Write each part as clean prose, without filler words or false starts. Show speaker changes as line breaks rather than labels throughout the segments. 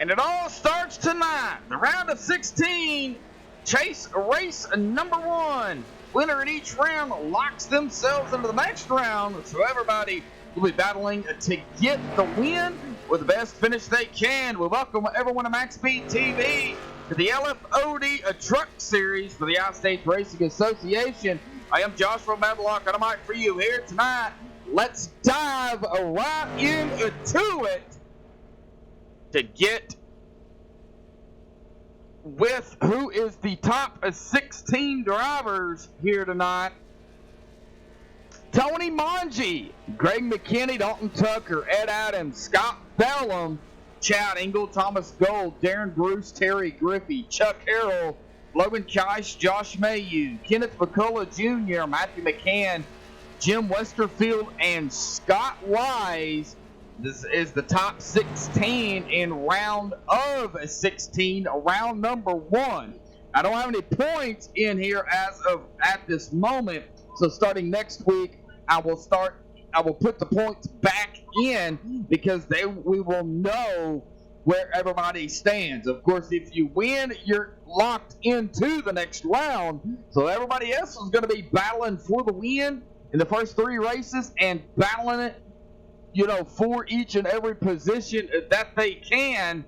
And it all starts tonight. The round of 16, chase race number 1. Winner in each round locks themselves into the next round. So everybody will be battling to get the win with the best finish they can. We welcome everyone to MaxSpeedTV to the LFOD Truck Series for the United States Racing Association. I am Joshua Medlock, and I'm out for you here tonight. Let's dive right into it to get with who is the top 16 drivers here tonight. Tony Manji, Greg McKinney, Dalton Tucker, Ed Adams, Scott Bellum, Chad Engel, Thomas Gold, Darren Bruce, Terry Griffey, Chuck Harrell, Logan Keish, Josh Mayu, Kenneth McCullough Jr., Matthew McCann, Jim Westerfield, and Scott Wise. This is the top 16 in round of 16, round number 1. I don't have any points in here as of at this moment, so starting next week, I will put the points back in because we will know where everybody stands. Of course, if you win, you're locked into the next round, so everybody else is going to be battling for the win in the first 3 races and battling it, for each and every position that they can.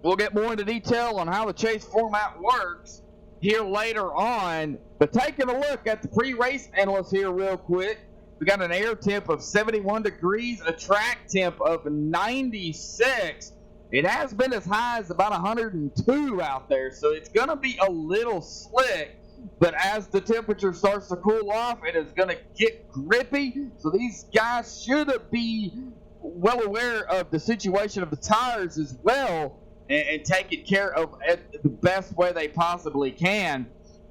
We'll get more into detail on how the chase format works here later on. But taking a look at the pre-race analysts here real quick, we got an air temp of 71 degrees, a track temp of 96. It has been as high as about 102 out there, so it's going to be a little slick. But as the temperature starts to cool off, it is going to get grippy. So these guys should be well aware of the situation of the tires as well and taking care of it the best way they possibly can.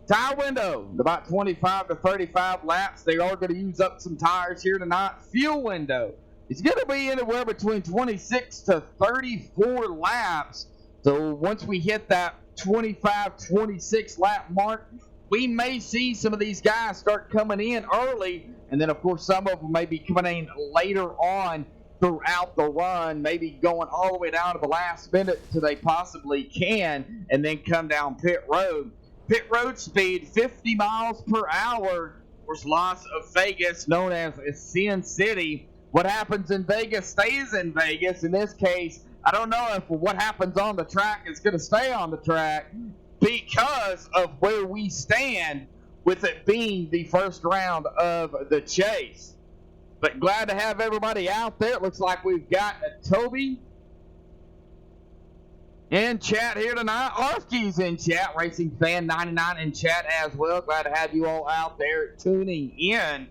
Tire window, about 25 to 35 laps. They are going to use up some tires here tonight. Fuel window, it's going to be anywhere between 26 to 34 laps. So once we hit that 25, 26 lap mark, we may see some of these guys start coming in early, and then, of course, some of them may be coming in later on throughout the run, maybe going all the way down to the last minute till they possibly can, and then come down pit road. Pit road speed, 50 miles per hour. Of course, Las Vegas, known as Sin City. What happens in Vegas stays in Vegas. In this case, I don't know if what happens on the track is going to stay on the track, because of where we stand with it being the first round of the chase. But glad to have everybody out there. It looks like we've got Toby in chat here tonight. Arski's in chat. Racing Fan 99 in chat as well. Glad to have you all out there tuning in.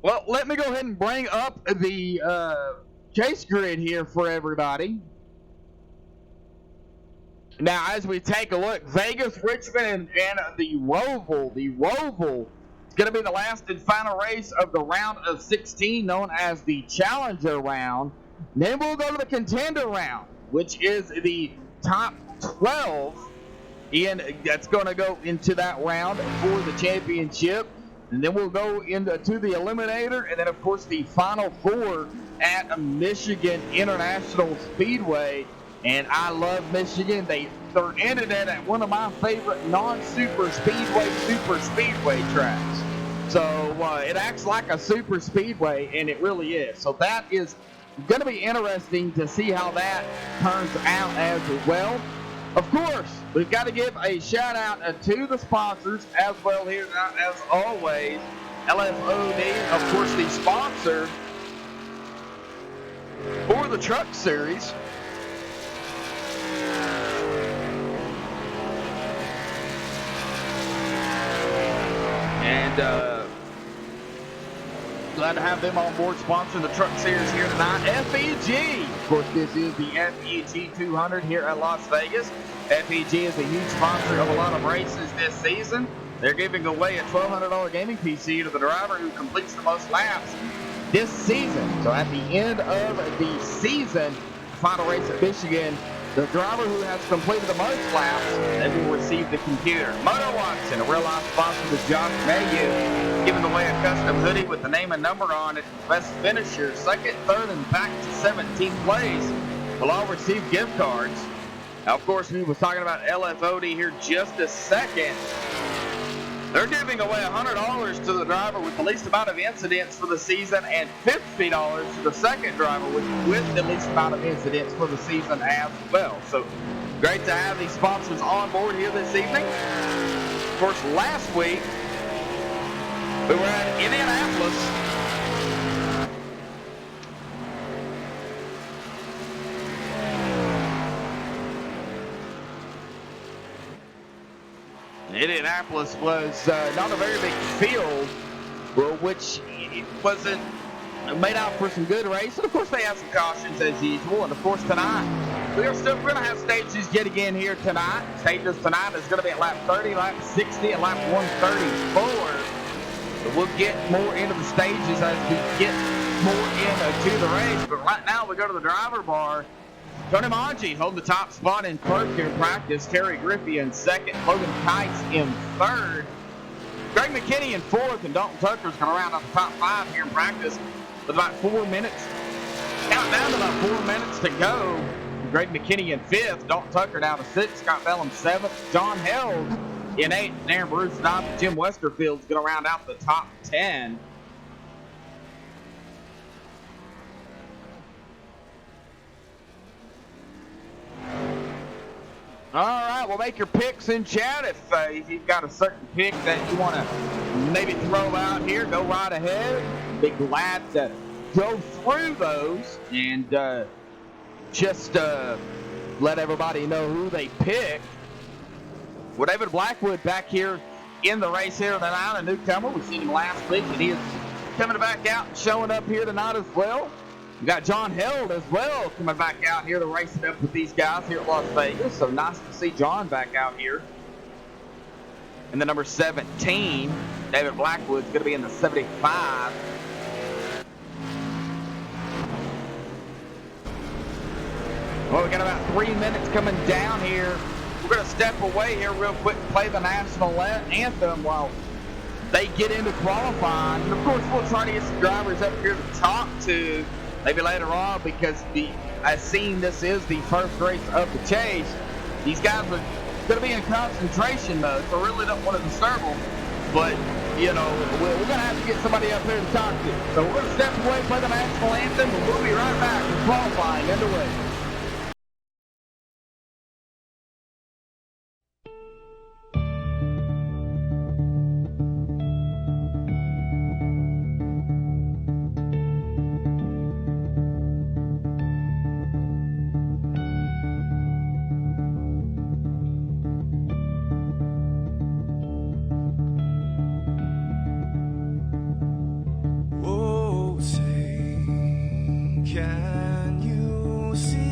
Well, let me go ahead and bring up the chase grid here for everybody. Now, as we take a look, Vegas, Richmond, and the Roval. The Roval is going to be the last and final race of the round of 16, known as the Challenger round. Then we'll go to the Contender round, which is the top 12. And that's going to go into that round for the championship. And then we'll go into the Eliminator, and then, of course, the Final 4 at Michigan International Speedway. And I love Michigan. They're ended it at one of my favorite non-super speedway tracks. So it acts like a super speedway, and it really is. So that is going to be interesting to see how that turns out as well. Of course, we've got to give a shout out to the sponsors as well here tonight, as always. LFOD, of course, the sponsor for the Truck Series. And glad to have them on board sponsoring the Truck Series here tonight. FEG, of course, this is the FEG 200 here at Las Vegas. FEG is a huge sponsor of a lot of races this season. They're giving away a $1,200 gaming PC to the driver who completes the most laps this season. So at the end of the season, final race at Michigan, the driver who has completed the most laps, they will receive the computer. Moto Watson, a real-life sponsor with Josh Mayu, giving away a custom hoodie with the name and number on it. Best finisher, second, third, and back to 17th place. will all receive gift cards. Now, of course, we was talking about LFOD here just a second. They're giving away $100 to the driver with the least amount of incidents for the season and $50 to the second driver with the least amount of incidents for the season as well. So great to have these sponsors on board here this evening. Of course, last week we were at Indianapolis. Indianapolis was not a very big field, which wasn't made out for some good race. And of course, they have some cautions as usual. And of course, tonight we're going to have stages yet again here tonight. Stages tonight is going to be at lap 30, lap 60, and lap 134. So we'll get more into the stages as we get more into the race. But right now, we go to the driver bar. Tony Manji holding the top spot in first here in practice. Terry Griffey in second. Logan Kites in third. Greg McKinney in fourth. And Dalton Tucker's going to round out the top five here in practice with about 4 minutes. Count down to about 4 minutes to go. Greg McKinney in fifth. Dalton Tucker down to sixth. Scott Bellum seventh. John Held in eighth. And Aaron Bruce ninth. Jim Westerfield's going to round out the top 10. All right, well, make your picks in chat. If you've got a certain pick that you want to maybe throw out here, go right ahead. Be glad to go through those and just let everybody know who they picked. Well, David Blackwood back here in the race here tonight, a newcomer. We've seen him last week, and he is coming back out and showing up here tonight as well. We got John Held as well coming back out here to race it up with these guys here at Las Vegas. So nice to see John back out here. And the number 17, David Blackwood's going to be in the 75. Well, we got about 3 minutes coming down here. We're going to step away here real quick and play the national anthem while they get into qualifying. And of course, we'll try to get some drivers up here to talk to maybe later on, because I've seen this is the first race of the chase. These guys are going to be in concentration mode, so I really don't want to disturb them. But, you know, we're going to have to get somebody up here to talk to. So we're going to step away, play the national anthem, and we'll be right back with qualifying underway.
Can you see?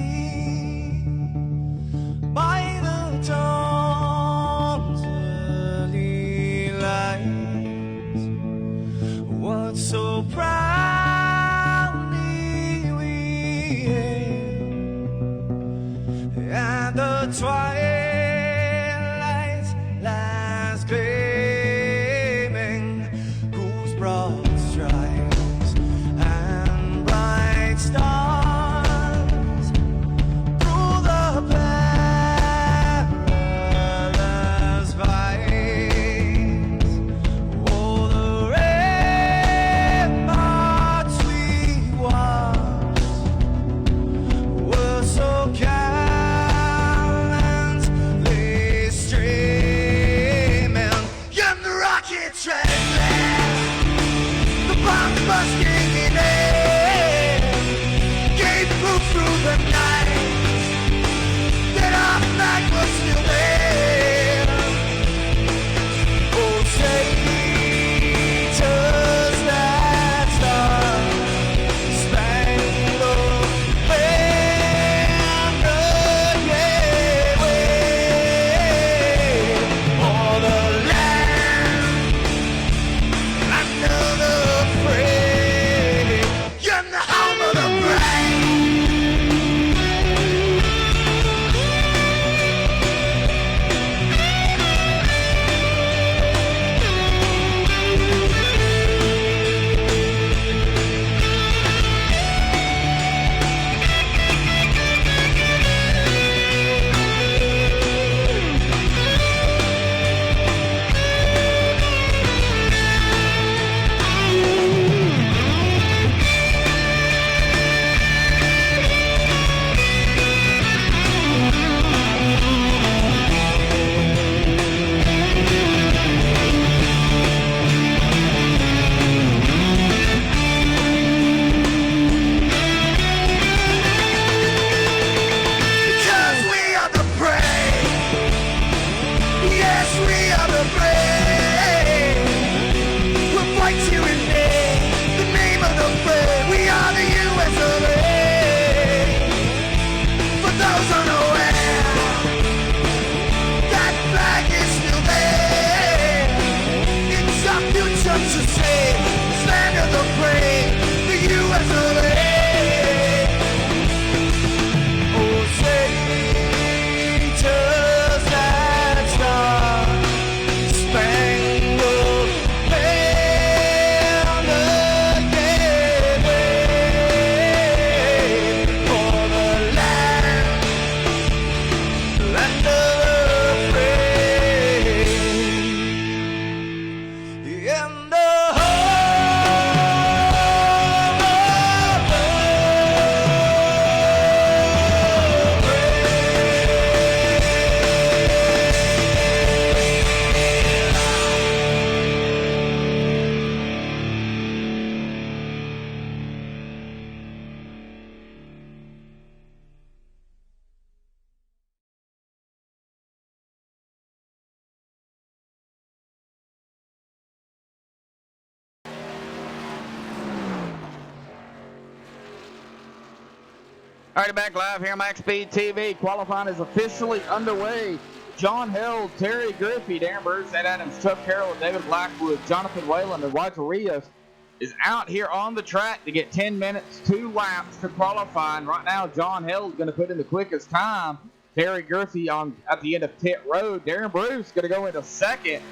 All right, back live here on MaxSpeedTV. Qualifying is officially underway. John Held, Terry Griffey, Darren Bruce, Ed Adams, Chuck Carroll, David Blackwood, Jonathan Whalen, and Roger Rios is out here on the track to get 10 minutes, 2 laps to qualify. And right now, John Held is going to put in the quickest time. Terry Griffey at the end of pit road. Darren Bruce going to go into second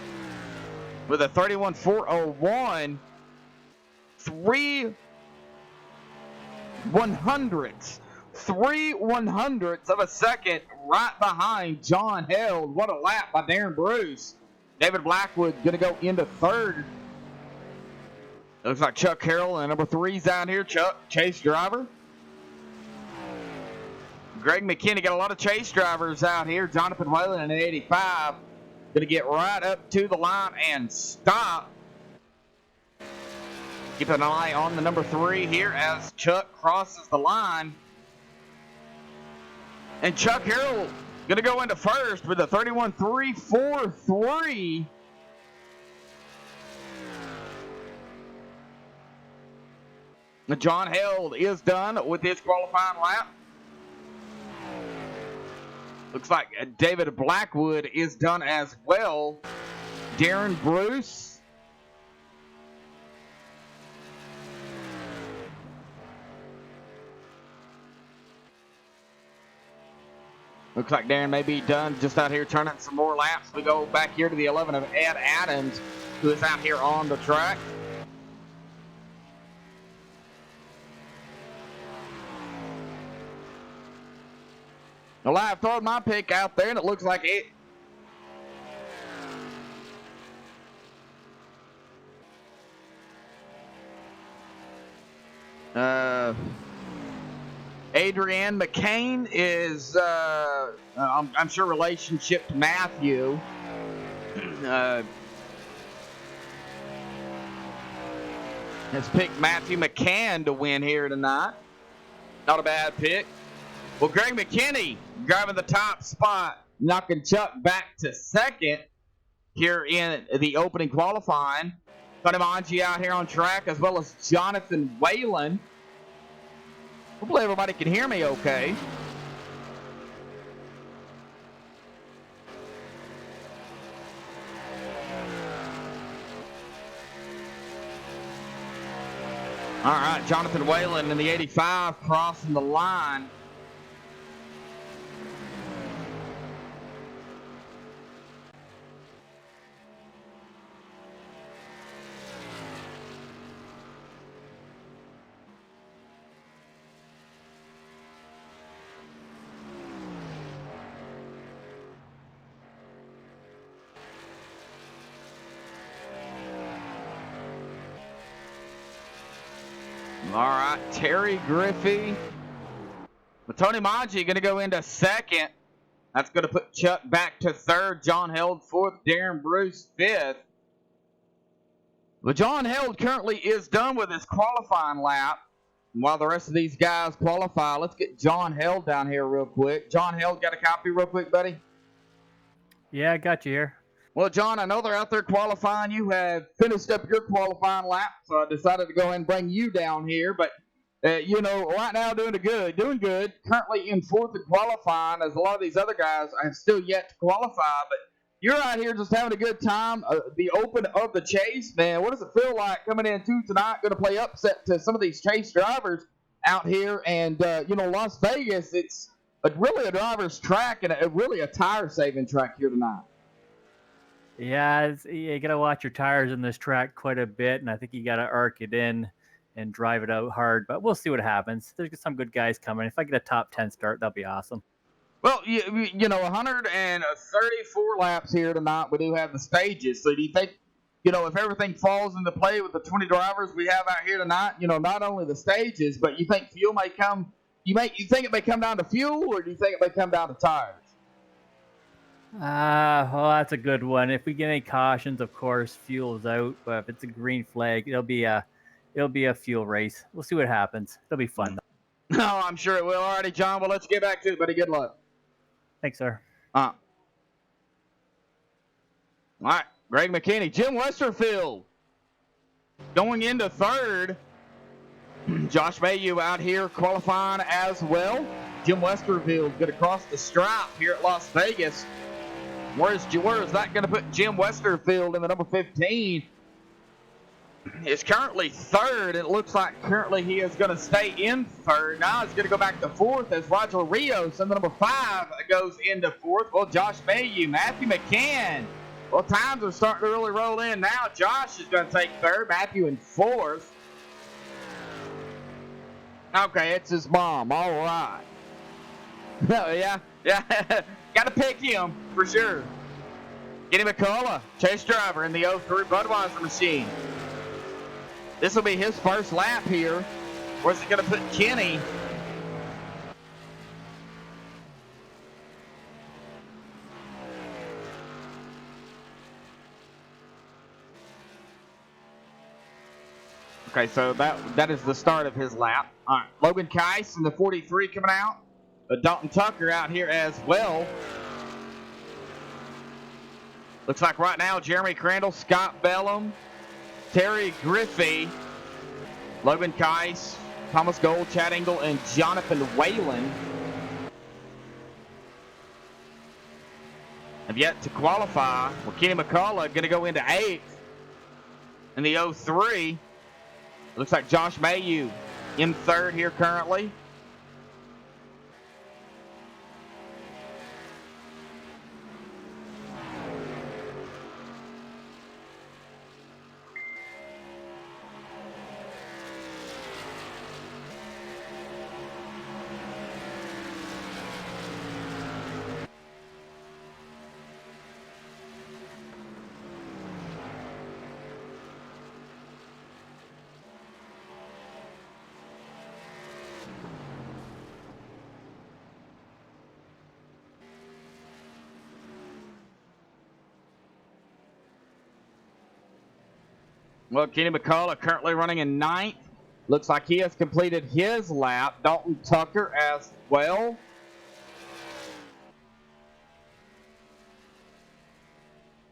with a 31.401. 3/100ths of a second right behind John Held. What a lap by Darren Bruce. David Blackwood going to go into third. Looks like Chuck Carroll and number 3's out here. Chuck, chase driver. Greg McKinney got a lot of chase drivers out here. Jonathan Whalen in an 85. Going to get right up to the line and stop. Keep an eye on the number 3 here as Chuck crosses the line. And Chuck Carroll going to go into first with a 31.343. John Held is done with his qualifying lap. Looks like David Blackwood is done as well. Darren Bruce. Looks like Darren may be done just out here turning some more laps. We go back here to the 11 of Ed Adams, who is out here on the track. Well, I've thrown my pick out there, and it looks like it. Adrienne McCain is, I'm sure, relationship to Matthew. Has picked Matthew McCann to win here tonight. Not a bad pick. Well, Greg McKinney driving the top spot, knocking Chuck back to second here in the opening qualifying. Tony Manji out here on track, as well as Jonathan Whalen. Hopefully everybody can hear me okay. All right, Jonathan Whalen in the 85 crossing the line. All right, Terry Griffey. But Tony Manji going to go into second. That's going to put Chuck back to third. John Held fourth. Darren Bruce fifth. But John Held currently is done with his qualifying lap. And while the rest of these guys qualify, let's get John Held down here real quick. John Held, got a copy real quick, buddy?
Yeah, I got you here.
Well, John, I know they're out there qualifying. You have finished up your qualifying lap, so I decided to go ahead and bring you down here. But, right now doing good. Currently in fourth in qualifying, as a lot of these other guys have still yet to qualify. But you're out here just having a good time. The open of the chase, man, what does it feel like coming into tonight? Going to play upset to some of these chase drivers out here. And, Las Vegas, it's really a driver's track and really a tire-saving track here tonight.
Yeah, you got to watch your tires in this track quite a bit, and I think you got to arc it in and drive it out hard. But we'll see what happens. There's some good guys coming. If I get a top 10 start, that'll be awesome.
Well, 134 laps here tonight. We do have the stages. So do you think, if everything falls into play with the 20 drivers we have out here tonight, not only the stages, but you think fuel may come? You think it may come down to fuel, or do you think it may come down to tires?
Well, that's a good one. If we get any cautions, of course, fuel's out. But if it's a green flag, it'll be a fuel race. We'll see what happens. It'll be fun, though.
No, I'm sure it will. Alrighty, John. Well, let's get back to it, buddy. Good luck.
Thanks, sir.
All right, Greg McKinney. Jim Westerfield going into third. Josh Mayu out here qualifying as well. Jim Westerfield going to cross the stripe here at Las Vegas. Where is that going to put Jim Westerfield in the number 15? Is currently third. It looks like currently he is going to stay in third. Now he's going to go back to fourth as Roger Rios in the number 5 goes into fourth. Well, Josh Mayu, Matthew McCann. Well, times are starting to really roll in now. Josh is going to take third. Matthew in fourth. Okay, it's his mom. All right. No, yeah. Got to pick him for sure. Kenny McCullough, chase driver in the 03 Budweiser machine. This will be his first lap here. Where's it going to put Kenny? Okay, so that is the start of his lap. All right, Logan Keiss in the 43 coming out. Dalton Tucker out here as well. Looks like right now Jeremy Crandall, Scott Bellum, Terry Griffey, Logan Keiss, Thomas Gold, Chad Engel, and Jonathan Whalen have yet to qualify. Well, Kenny McCullough going to go into 8th in the 03. Looks like Josh Mayu in 3rd here currently. Well, Kenny McCullough currently running in 9th. Looks like he has completed his lap. Dalton Tucker as well.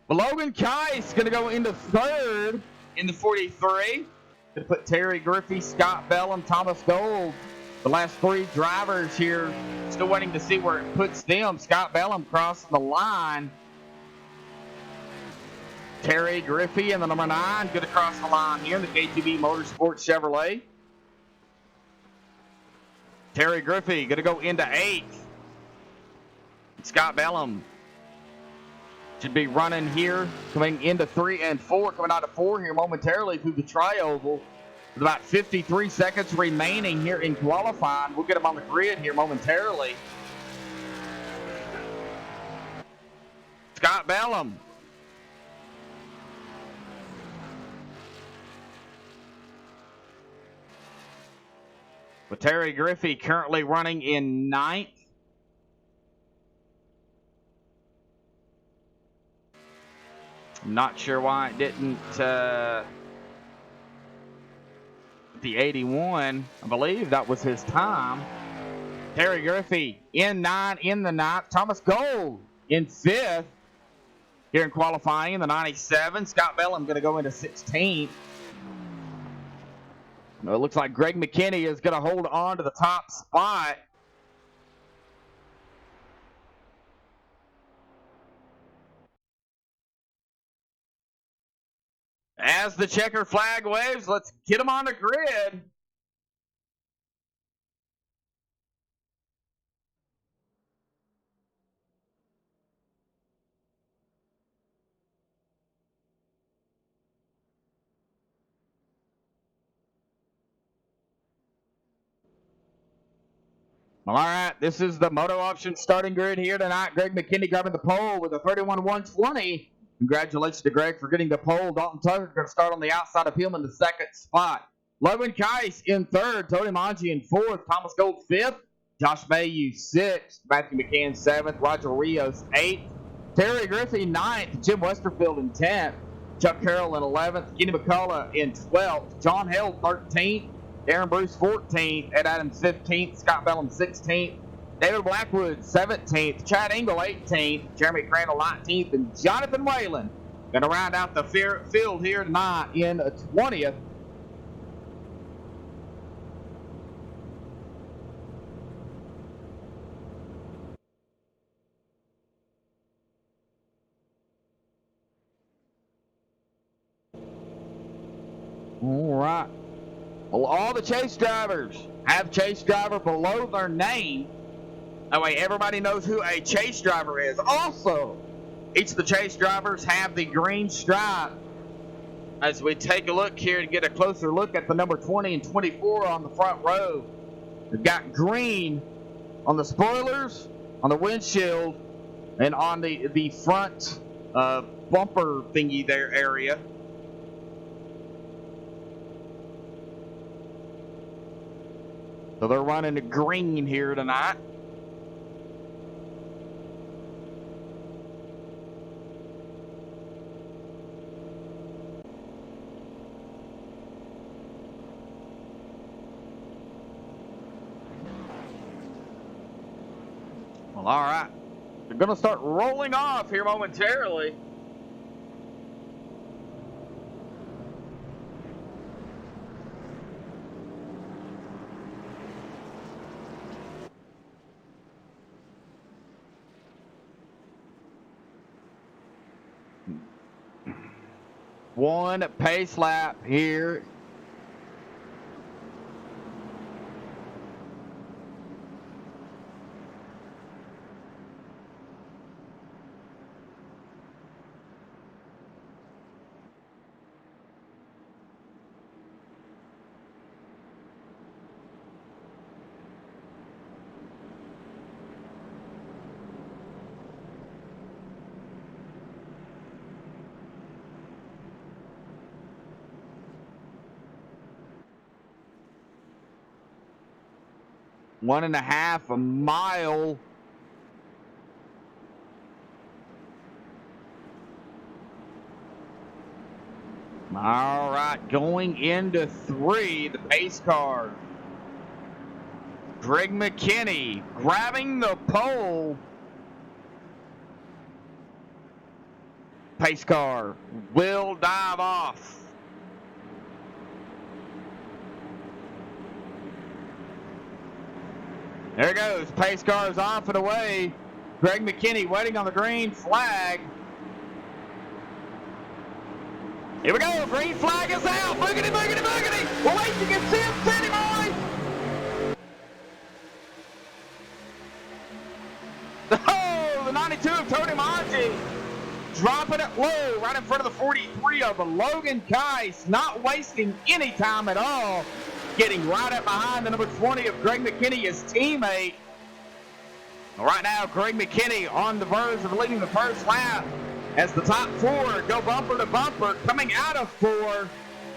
Well, Logan Keiss going to go into 3rd in the 43. Going to put Terry Griffey, Scott Bellum, Thomas Gold. The last 3 drivers here. Still waiting to see where it puts them. Scott Bellum crossing the line. Terry Griffey in the number 9, good across the line here in the KTB Motorsports Chevrolet. Terry Griffey going to go into 8th. Scott Bellum should be running here, coming into 3 and 4, coming out of 4 here momentarily through the tri-oval. With about 53 seconds remaining here in qualifying. We'll get him on the grid here momentarily. Scott Bellum. With Terry Griffey currently running in 9th. I'm not sure why it didn't. The 81, I believe that was his time. Terry Griffey in 9 in the 9th. Thomas Gold in 5th. Here in qualifying in the 97. Scott Bellum going to go into 16th. It looks like Greg McKinney is going to hold on to the top spot. As the checker flag waves, let's get him on the grid. All right, this is the Moto Option starting grid here tonight. Greg McKinney grabbing the pole with a 31.120. Congratulations to Greg for getting the pole. Dalton Tucker going to start on the outside of him in the 2nd spot. Logan Keiss in 3rd. Tony Manji in 4th. Thomas Gold 5th. Josh Mayu 6th. Matthew McCann 7th. Roger Rios 8th. Terry Griffey 9th. Jim Westerfield in 10th. Chuck Carroll in 11th. Kenny McCullough in 12th. John Held 13th. Aaron Bruce 14th, Ed Adams 15th, Scott Bellum 16th, David Blackwood 17th, Chad Engel 18th, Jeremy Crandall 19th, and Jonathan Whalen going to round out the field here tonight in 20th. All right. Well, all the chase drivers have chase driver below their name. That way everybody knows who a chase driver is. Also, each of the chase drivers have the green stripe. As we take a look here to get a closer look at the number 20 and 24 on the front row. We've got green on the spoilers, on the windshield, and on the front bumper thingy there area. So they're running the green here tonight. Well, all right. They're going to start rolling off here momentarily. One pace lap here. One and a half a mile. All right, going into 3, the pace car. Greg McKinney grabbing the pole. Pace car will dive off. There it goes. Pace car is off and away. Greg McKinney waiting on the green flag. Here we go. Green flag is out. Boogity, boogity, boogity. Well, wait, you can see him sitting on. Oh, the 92 of Tony Manji. Dropping it low right in front of the 43 of Logan Keiss. Not wasting any time at all. Getting right up behind the number 20 of Greg McKinney, his teammate. Right now, Greg McKinney on the verge of leading the first lap as the top 4 go bumper to bumper. Coming out of 4,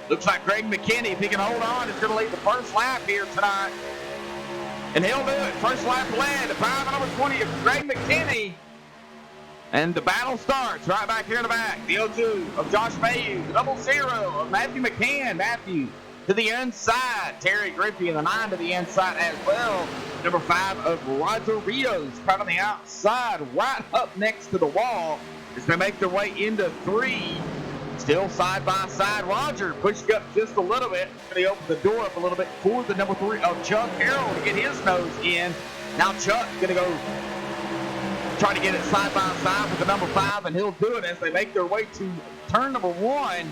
looks like Greg McKinney, if he can hold on, is going to lead the first lap here tonight. And he'll do it. First lap led by the number 20 of Greg McKinney. And the battle starts right back here in the back. The 02 of Josh Mayhew, the 00 of Matthew McCann. Matthew to the inside. Terry Griffey in the 9 to the inside as well. Number 5 of Roger Rios caught on the outside right up next to the wall as they make their way into 3. Still side by side. Roger pushed up just a little bit. They open the door up a little bit for the number 3 of Chuck Harrell to get his nose in. Now Chuck's going to go try to get it side by side with the number 5, and he'll do it as they make their way to turn number 1.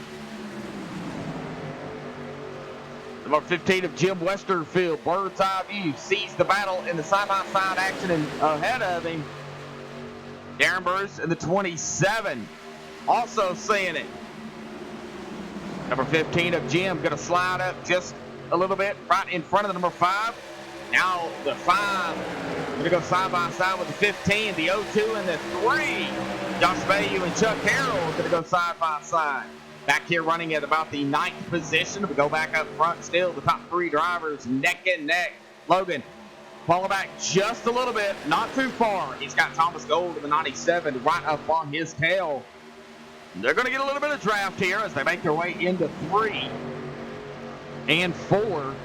Number 15 of Jim Westerfield, bird's eye view, sees the battle in the side-by-side action and ahead of him. Darren Bruce in the 27, also seeing it. Number 15 of Jim going to slide up just a little bit right in front of the number 5. Now the 5 going to go side-by-side with the 15, the 02 and the 3. Josh Mayhew and Chuck Harrell going to go side-by-side. Back here running at about the 9th position. We go back up front still. The top 3 drivers neck and neck. Logan falling back just a little bit, not too far. He's got Thomas Gold in the 97 right up on his tail. They're going to get a little bit of draft here as they make their way into 3 and 4.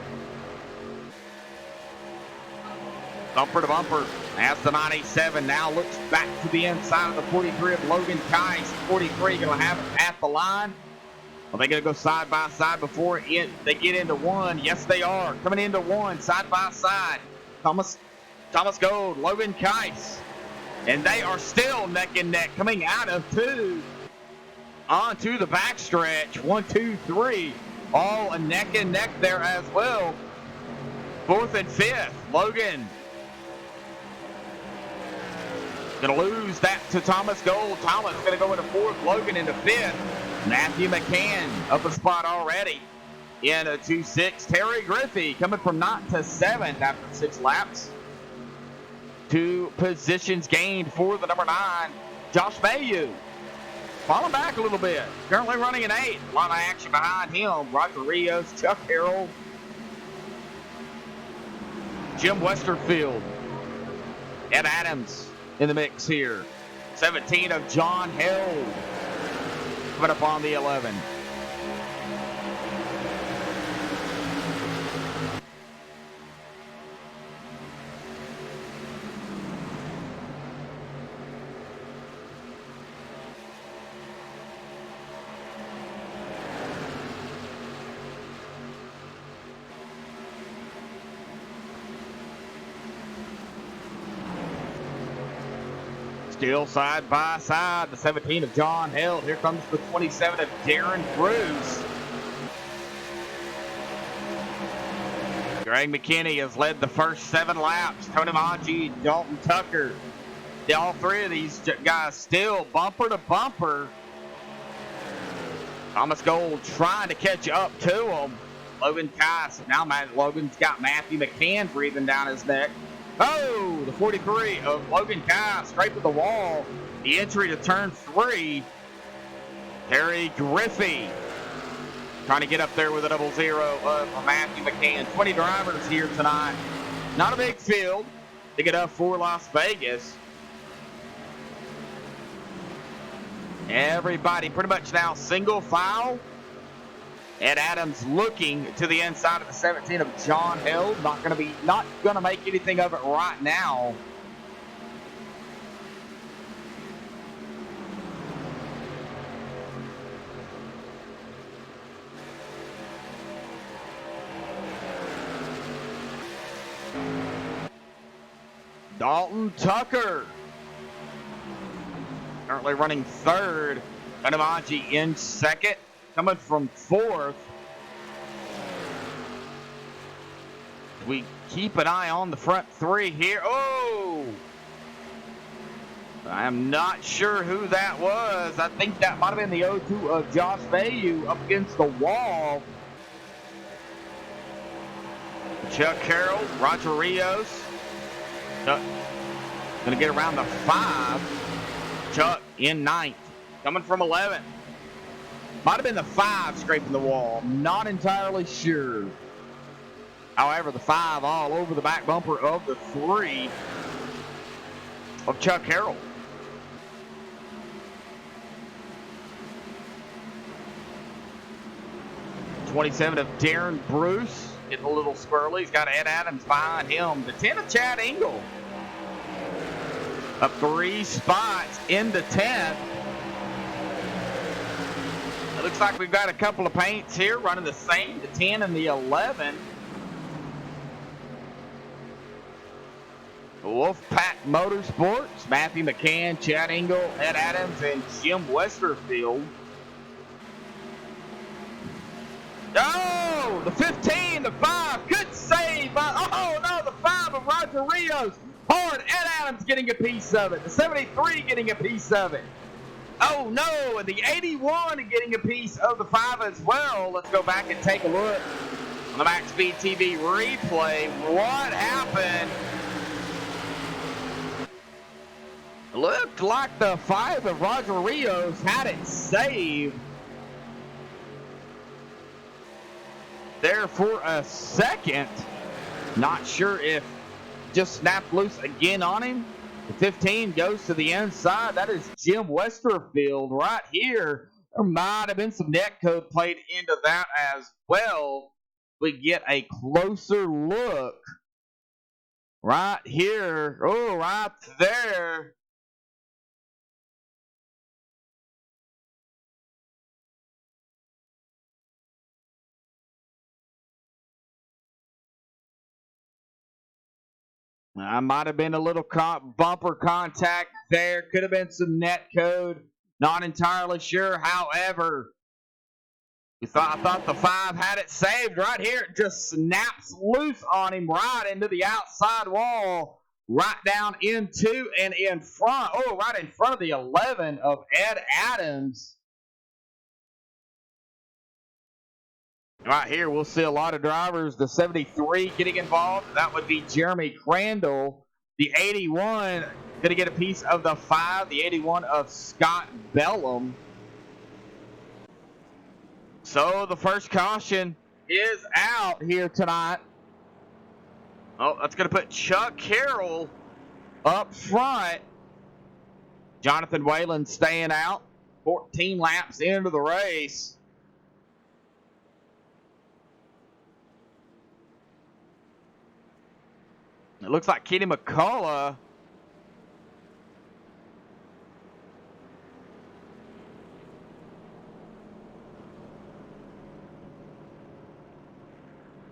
Bumper to bumper as the 97 now looks back to the inside of the 43 of Logan Keiss. 43 going to have it at the line. Are they going to go side by side before they get into 1? Yes, they are. Coming into 1, side by side. Thomas Gold, Logan Keiss. And they are still neck and neck coming out of 2. Onto the backstretch. 1, 2, 3. Oh, a neck and neck there as well. 4th and 5th. Logan going to lose that to Thomas Gold. Thomas going to go into 4th. Logan into 5th. Matthew McCann up a spot already in a 2-6. Terry Griffey coming from 9th to 7th after 6 laps. 2 positions gained for the number 9, Josh Mayu. Falling back a little bit. Currently running an 8. A lot of action behind him. Roger Rios, Chuck Harrell, Jim Westerfield, Ed Adams in the mix here. 17 of John Hill coming up on the 11. Still side by side, the 17 of John Hill. Here comes the 27 of Darren Bruce. Greg McKinney has led the first 7 laps. Tony Maggi, Dalton Tucker. All 3 of these guys still bumper to bumper. Thomas Gold trying to catch up to them. Logan Kice. Now Logan's got Matthew McCann breathing down his neck. Oh, the 43 of Logan Kice straight to the wall. The entry to turn 3. Terry Griffey trying to get up there with a 0-0 of Matthew McCann. 20 drivers here tonight. Not a big field to get up for Las Vegas. Everybody pretty much now single file. Ed Adams looking to the inside of the 17 of John Hill. Not gonna make anything of it right now. Dalton Tucker currently running 3rd. Anamaji in 2nd. Coming from 4th. We keep an eye on the front 3 here. Oh! I am not sure who that was. I think that might have been the 0-2 of Josh Bayu up against the wall. Chuck Carroll, Roger Rios. Going to get around the 5. Chuck in 9th. Coming from 11th. Might have been the 5 scraping the wall. Not entirely sure. However, the 5 all over the back bumper of the 3 of Chuck Harrell. '27 of Darren Bruce. Getting a little squirrely. He's got Ed Adams behind him. The 10 of Chad Engel. Up 3 spots into 10th. It looks like we've got a couple of paints here running the same, the 10 and the 11. Wolfpack Motorsports, Matthew McCann, Chad Engel, Ed Adams, and Jim Westerfield. Oh, the 15, the 5, good save. Oh, no, the 5 of Roger Rios. Hard, Ed Adams getting a piece of it. The 73 getting a piece of it. Oh, no, and the 81 getting a piece of the 5 as well. Let's go back and take a look on the MaxSpeedTV replay. What happened? Looked like the 5 of Roger Rios had it saved there for a second. Not sure if just snapped loose again on him. The 15 goes to the inside. That is Jim Westerfield right here. There might have been some net code played into that as well. We get a closer look right here. Oh, right there. I might have been a little bumper contact there. Could have been some net code. Not entirely sure. However, I thought the 5 had it saved right here. It just snaps loose on him right into the outside wall, right down into and in front. Oh, right in front of the 11 of Ed Adams. Right here, we'll see a lot of drivers. The 73 getting involved. That would be Jeremy Crandall. The 81 going to get a piece of the 5. The 81 of Scott Bellum. So the first caution is out here tonight. Oh, that's going to put Chuck Carroll up front. Jonathan Whalen staying out. 14 laps into the race. It looks like Kenny McCullough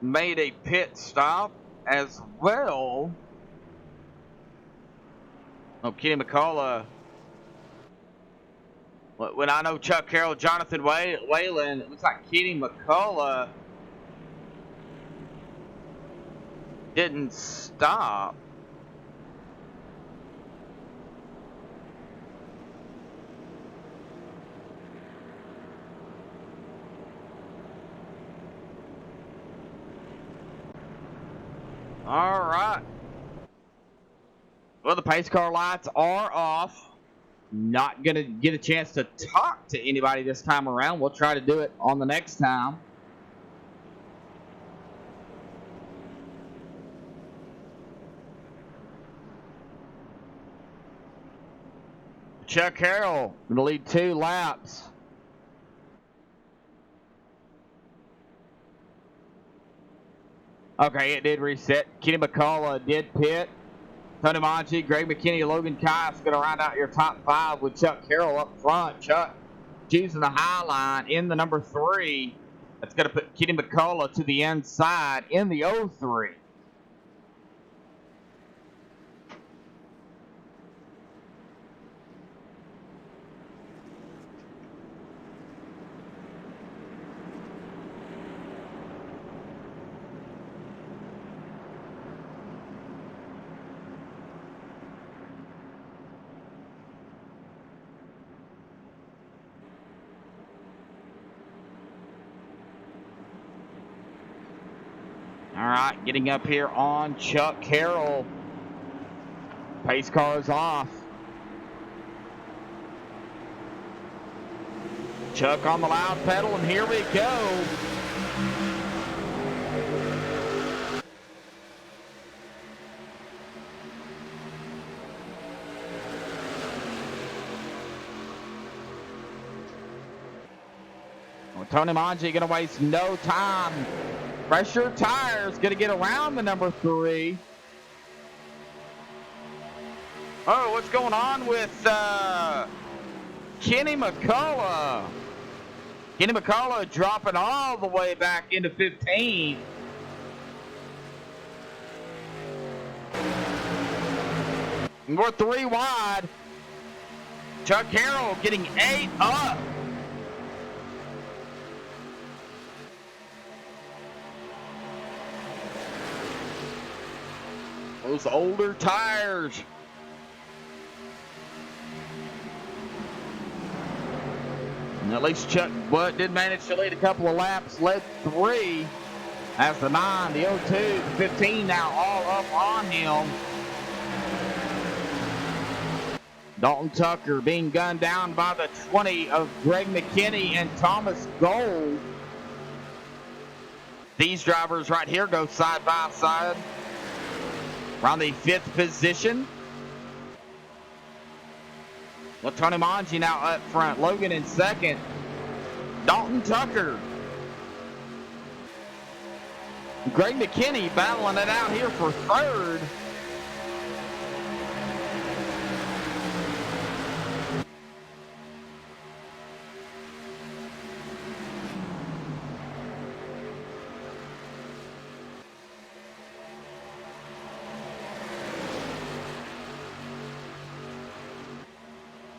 made a pit stop as well. Oh, Kenny McCullough. When I know Chuck Carroll, Jonathan Whalen, it looks like Kenny McCullough didn't stop. All right. Well, the pace car lights are off. Not going to get a chance to talk to anybody this time around. We'll try to do it on the next time. Chuck Carroll going to lead 2 laps. Okay, it did reset. Kenny McCullough did pit. Tony Monchi, Greg McKinney, Logan Kice going to round out your top 5 with Chuck Carroll up front. Chuck choosing the high line in the number 3. That's going to put Kenny McCullough to the inside in the 03. All right, getting up here on Chuck Carroll. Pace car's off. Chuck on the loud pedal, and here we go. Well, Tony Manji going to waste no time. Pressure tires going to get around the number 3. Oh, what's going on with Kenny McCullough? Kenny McCullough dropping all the way back into 15. And we're 3 wide. Chuck Carroll getting 8 up. Those older tires. And at least Chuck Butt did manage to lead a couple of laps, led 3 as the 9, the 02, the 15 now all up on him. Dalton Tucker being gunned down by the 20 of Greg McKinney and Thomas Gold. These drivers right here go side by side. Around the 5th position. Well, Tony Manji now up front. Logan in 2nd. Dalton Tucker. Greg McKinney battling it out here for 3rd.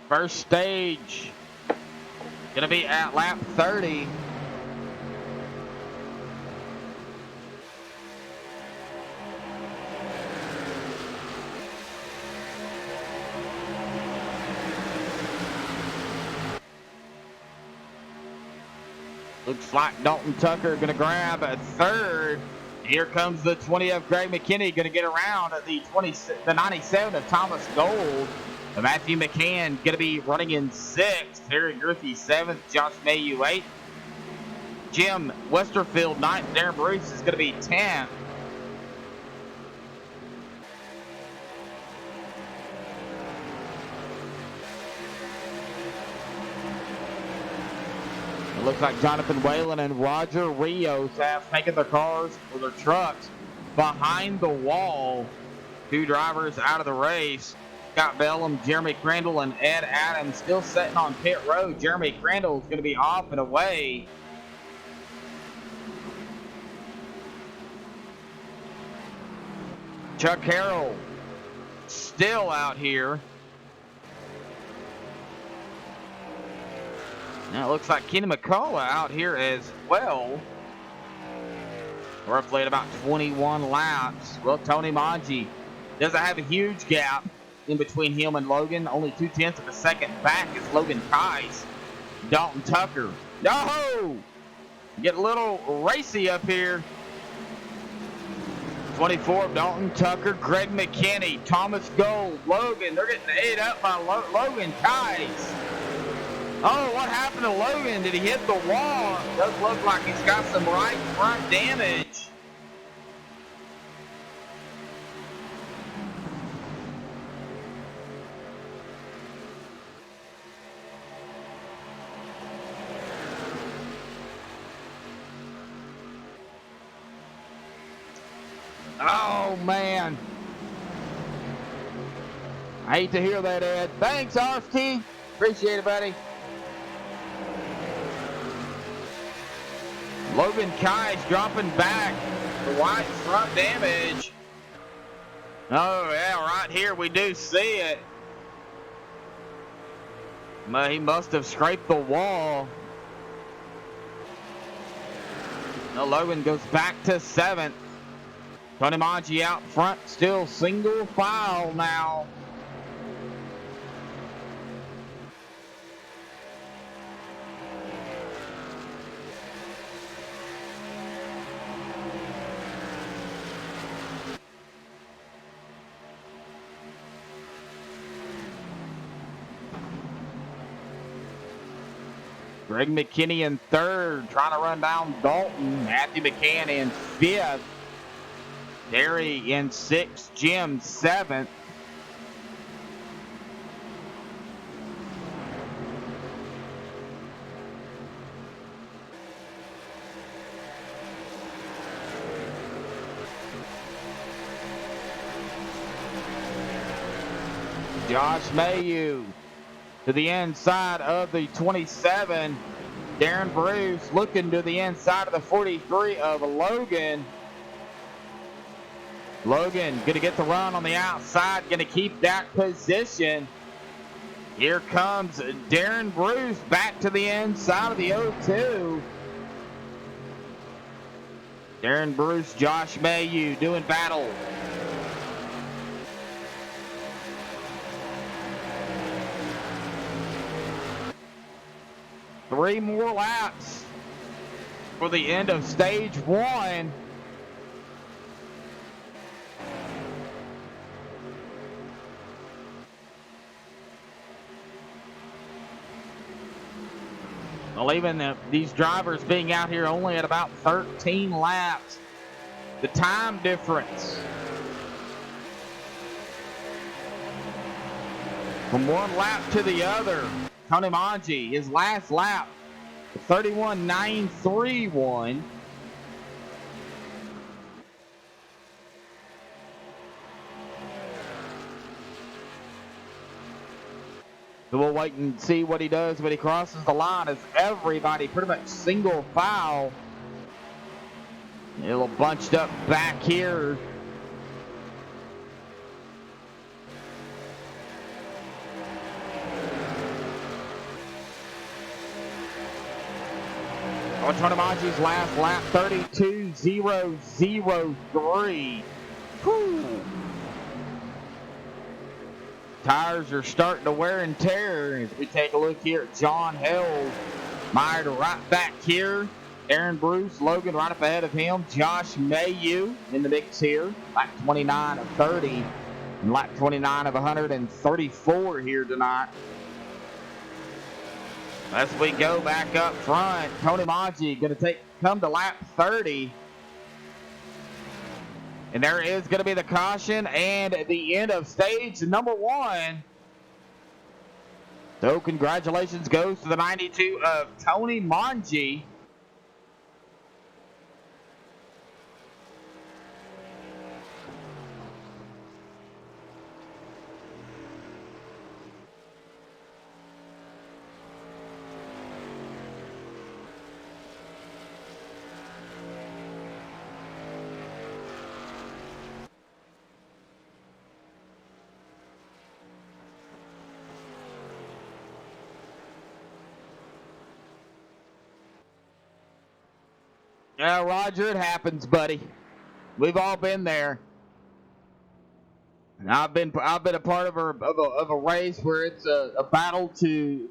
First stage going to be at lap 30. Looks like Dalton Tucker going to grab a third. Here comes the 20 of Greg McKinney, going to get around at the 97 of Thomas Gold. Matthew McCann going to be running in 6th. Terry Griffey 7th. Josh Mayu 8th. Jim Westerfield 9th. Darren Bruce is going to be 10th. It looks like Jonathan Whalen and Roger Rios have taken their cars or their trucks behind the wall. 2 drivers out of the race. Scott Bellum, Jeremy Crandall, and Ed Adams still sitting on pit road. Jeremy Crandall is going to be off and away. Chuck Harrell still out here. Now it looks like Kenny McCullough out here as well. Roughly at about 21 laps. Well, Tony Manji doesn't have a huge gap in between him and Logan. Only 0.2 of a second back is Logan Tice. Dalton Tucker. No! Get a little racy up here. 24 of Dalton Tucker. Greg McKinney. Thomas Gold. Logan. They're getting ate up by Logan Tice. Oh, what happened to Logan? Did he hit the wall? It does look like he's got some right front damage. Oh, man. I hate to hear that, Ed. Thanks, RFT. Appreciate it, buddy. Logan Kai's dropping back. The white front damage. Oh, yeah, right here we do see it. He must have scraped the wall. Now Logan goes back to 7th. Tony Manji out front, still single file now. Greg McKinney in 3rd, trying to run down Dalton. Matthew McCann in 5th. Terry in 6th. Jim 7th. Josh Mayu to the inside of the 27. Darren Bruce looking to the inside of the 43 of Logan. Logan going to get the run on the outside, going to keep that position. Here comes Darren Bruce back to the inside of the 02. Darren Bruce, Josh Mayu doing battle. Three more laps for the end of stage 1. Well, even these drivers being out here only at about 13 laps, the time difference from one lap to the other. Tony Manji, his last lap, 31.931. So we'll wait and see what he does when he crosses the line, as everybody pretty much single file. A little bunched up back here. On Tony Manji's last lap, 32.003. Whew. Tires are starting to wear and tear as we take a look here at John Held Meyer to right back here. Aaron Bruce, Logan right up ahead of him. Josh Mayu in the mix here. Lap 29 of 30. And lap 29 of 134 here tonight. As we go back up front, Tony Maggi going to come to lap 30. And there is going to be the caution and the end of stage number 1. So congratulations goes to the 92 of Tony Maggi. Yeah, Roger, it happens, buddy. We've all been there. And I've been a part of a race where it's a battle to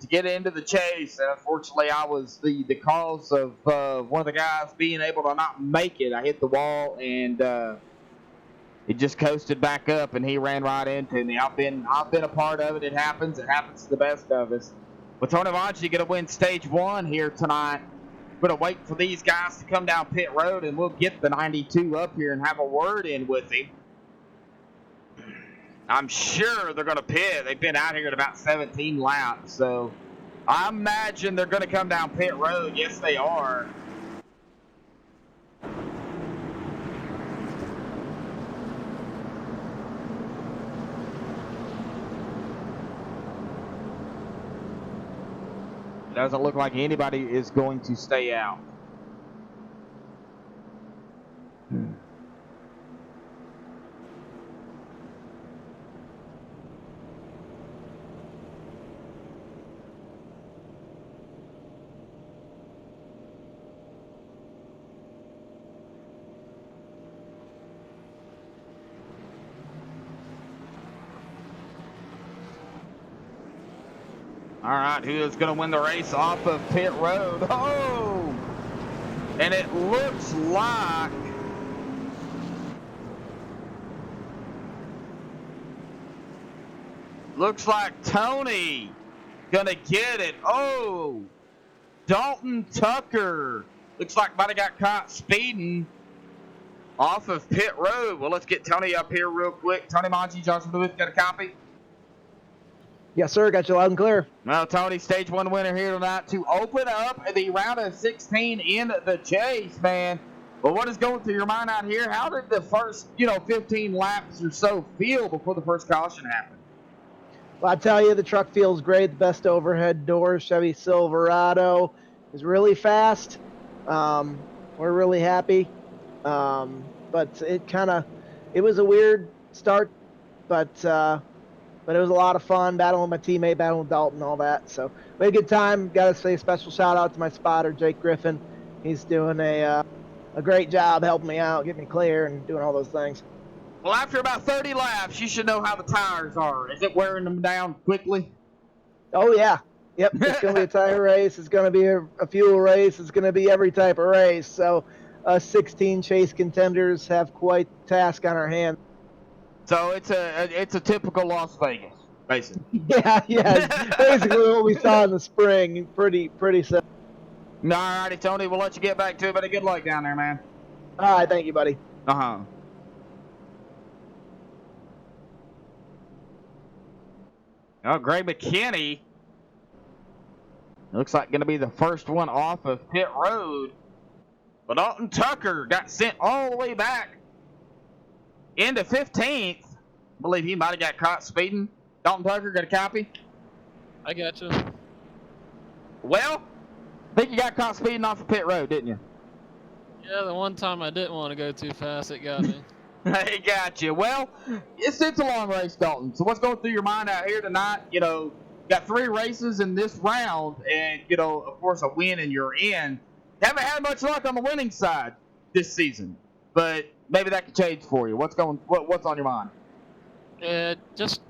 get into the chase. And unfortunately, I was the cause of one of the guys being able to not make it. I hit the wall and it just coasted back up, and he ran right into me. I've been a part of it. It happens. It happens to the best of us. But Tony Maggi going to win stage 1 here tonight. We're going to wait for these guys to come down pit road, and we'll get the 92 up here and have a word in with him. I'm sure they're going to pit. They've been out here at about 17 laps, so I imagine they're going to come down pit road. Yes, they are. Doesn't look like anybody is going to stay out. All right, who is going to win the race off of pit road? Oh! And it looks like Tony going to get it. Oh! Dalton Tucker. Looks like might have got caught speeding off of pit road. Well, let's get Tony up here real quick. Tony Maggi, Johnson Lewis, got a copy?
Yes, sir. Got you loud and clear.
Well, Tony, stage 1 winner here tonight to open up the round of 16 in the chase, man. But what is going through your mind out here? How did the first, 15 laps or so feel before the first caution happened?
Well, I tell you, the truck feels great. The best overhead door, Chevy Silverado, is really fast. We're really happy. But it was a weird start, but it was a lot of fun, battling with my teammate, battling with Dalton, all that. So we had a good time. Got to say a special shout out to my spotter, Jake Griffin. He's doing a great job helping me out, getting me clear, and doing all those things.
Well, after about 30 laps, you should know how the tires are. Is it wearing them down quickly?
Oh, yeah. Yep, it's going to be a tire race. It's going to be a fuel race. It's going to be every type of race. So 16 chase contenders have quite the task on our hands.
So it's a typical Las Vegas, basically.
Yeah, it's basically what we saw in the spring. Pretty simple.
All righty, Tony. We'll let you get back to it, but good luck down there, man.
All right, thank you, buddy.
Uh-huh. Oh, Greg McKinney looks like going to be the first one off of pit road. But Dalton Tucker got sent all the way back into 15th. I believe he might have got caught speeding. Dalton Tucker, got a copy?
I got you.
Well, I think you got caught speeding off of pit road, didn't you?
Yeah, the one time I didn't want to go too fast, it got me.
They got you. Well, it's a long race, Dalton. So what's going through your mind out here tonight? Got 3 races in this round, and, of course, a win and you're in. Haven't had much luck on the winning side this season, but maybe that could change for you. What's on your mind?
Just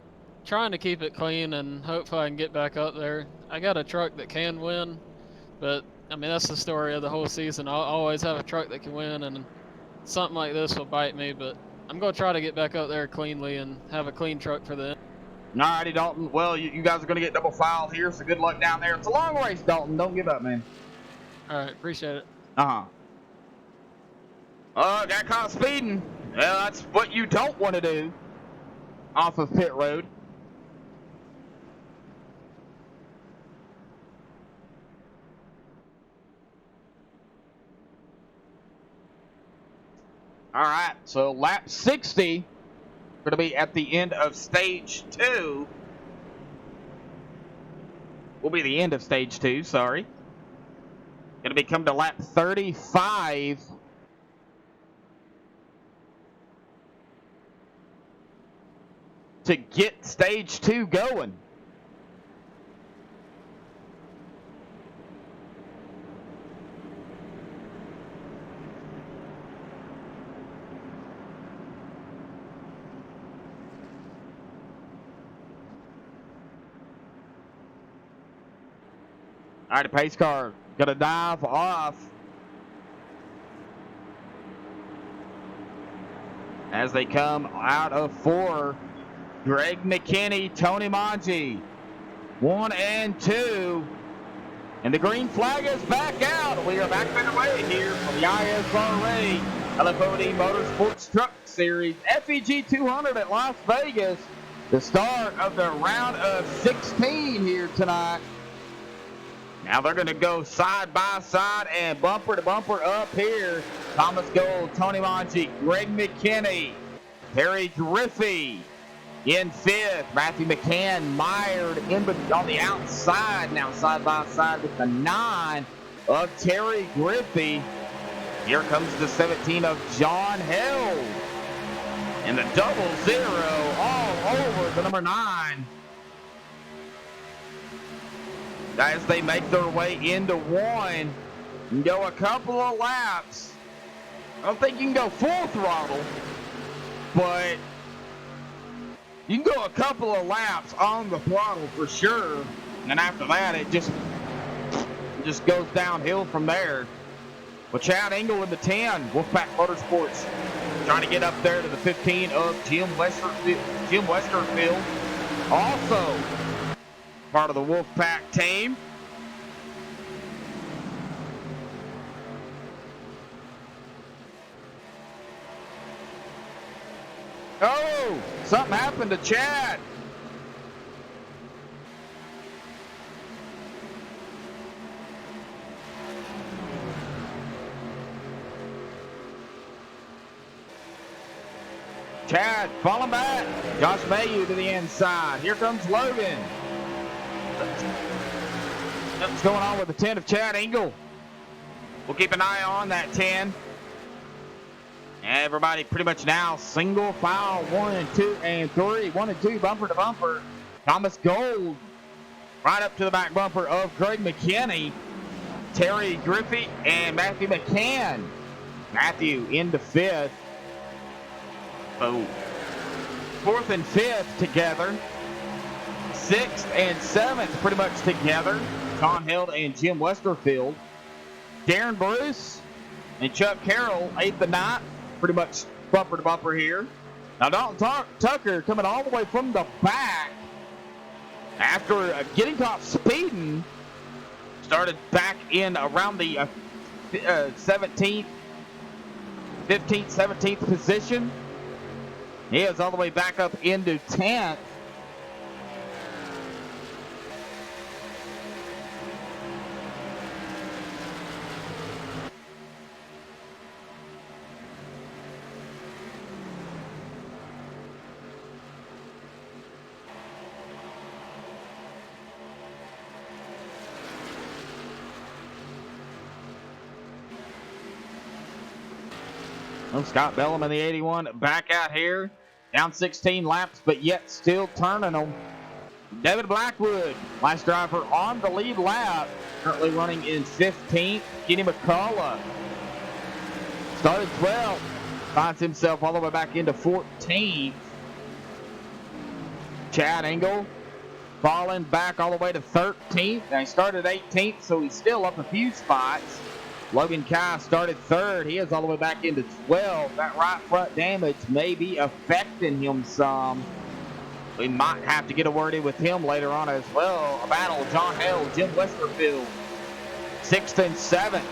trying to keep it clean and hopefully I can get back up there. I got a truck that can win, But I mean, that's the story of the whole season. I'll always have a truck that can win, and something like this will bite me. But I'm gonna try to get back up there cleanly and have a clean truck for the end.
Alrighty, Dalton. Well, you guys are going to get double filed here, so good luck down there. It's a long race, Dalton. Don't give up, man.
All right, appreciate it.
Got caught speeding. Well, that's what you don't want to do off of pit road. All right, so lap 60 going to be at the end of stage 2. Will be the end of stage 2, sorry. Going to be come to lap 35. To get stage 2 going. All right, the pace car gonna dive off as they come out of 4. Greg McKinney, Tony Manji, 1 and 2. And the green flag is back out. We are back underway here from the ISRA LFOD Motorsports Truck Series FEG 200 at Las Vegas. The start of the round of 16 here tonight. Now they're going to go side by side and bumper to bumper up here. Thomas Gold, Tony Manji, Greg McKinney, Terry Griffey in 5th. Matthew McCann mired in on the outside. Now side by side with the 9 of Terry Griffey. Here comes the 17 of John Hill. And the 00 all over the number 9. As they make their way into 1 and go a couple of laps. I don't think you can go full throttle, but you can go a couple of laps on the throttle for sure. And after that, it just goes downhill from there. Well, Chad Engel in the 10, Wolfpack Motorsports, trying to get up there to the 15 of Jim Westerfield. Also part of the Wolfpack team. Oh, something happened to Chad. Chad falling back. Josh Mayu to the inside. Here comes Logan. What's going on with the 10 of Chad Engel? We'll keep an eye on that 10. Everybody pretty much now single file 1 and 2 and 3. 1 and 2 bumper to bumper. Thomas Gold right up to the back bumper of Greg McKinney, Terry Griffey, and Matthew McCann. Matthew into 5th. So 4th and 5th together. 6th and 7th pretty much together. Con Hild and Jim Westerfield. Darren Bruce and Chuck Carroll, 8th and 9th, pretty much bumper to bumper here. Now Dalton Tucker coming all the way from the back after getting caught speeding. Started back in around the 17th, 15th, 17th position. He is all the way back up into 10th. Scott Bellum in the 81 back out here. Down 16 laps, but yet still turning them. David Blackwood, last driver on the lead lap, currently running in 15th. Kenny McCullough started 12th, finds himself all the way back into 14th. Chad Engel falling back all the way to 13th. Now he started 18th, so he's still up a few spots. Logan Kai started 3rd. He is all the way back into 12th. That right front damage may be affecting him some. We might have to get a word in with him later on as well. A battle, John Hale, Jim Westerfield, 6th and 7th.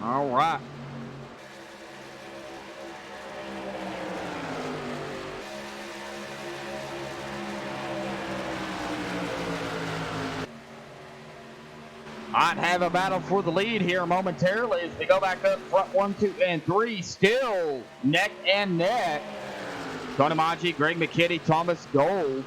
All right. Might have a battle for the lead here momentarily as we go back up front 1, 2, and 3. Still neck and neck. Tony Maggi, Greg McKinney, Thomas Gold.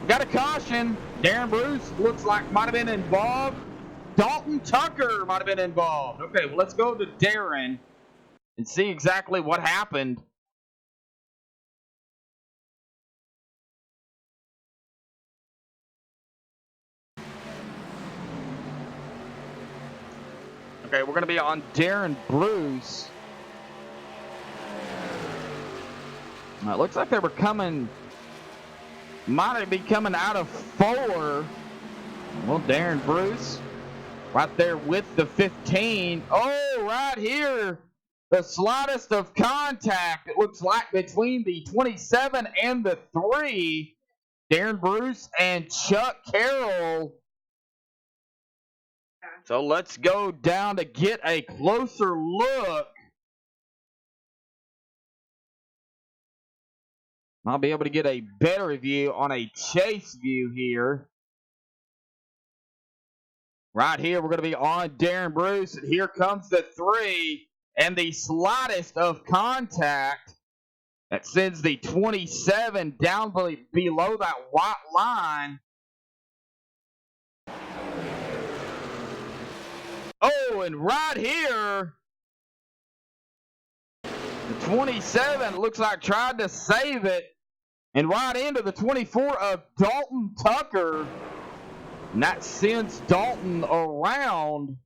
Got a caution. Darren Bruce looks like might have been involved. Dalton Tucker might have been involved. Okay, well, let's go to Darren and see exactly what happened. Okay, we're going to be on Darren Bruce. It looks like they were coming... Might be coming out of 4. Well, Darren Bruce right there with the 15. Oh, right here, the slightest of contact, it looks like, between the 27 and the 3. Darren Bruce and Chuck Carroll. So let's go down to get a closer look. I'll be able to get a better view on a chase view here. Right here, we're going to be on Darren Bruce, and here comes the 3, and the slightest of contact that sends the 27 down below that white line. Oh, and right here, the 27 looks like tried to save it. And right into the 24 of Dalton Tucker. And that sends Dalton around.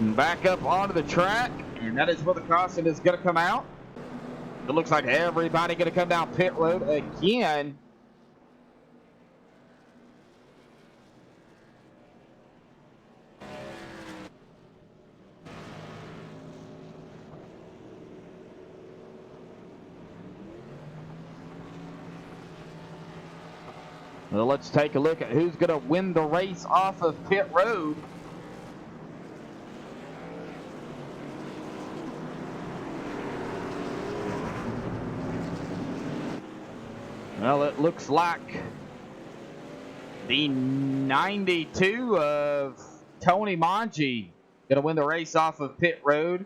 And back up onto the track. And that is where the caution is going to come out. It looks like everybody going to come down pit road again. Well, let's take a look at who's going to win the race off of pit road. Well, it looks like the 92 of Tony Maggi going to win the race off of pit road.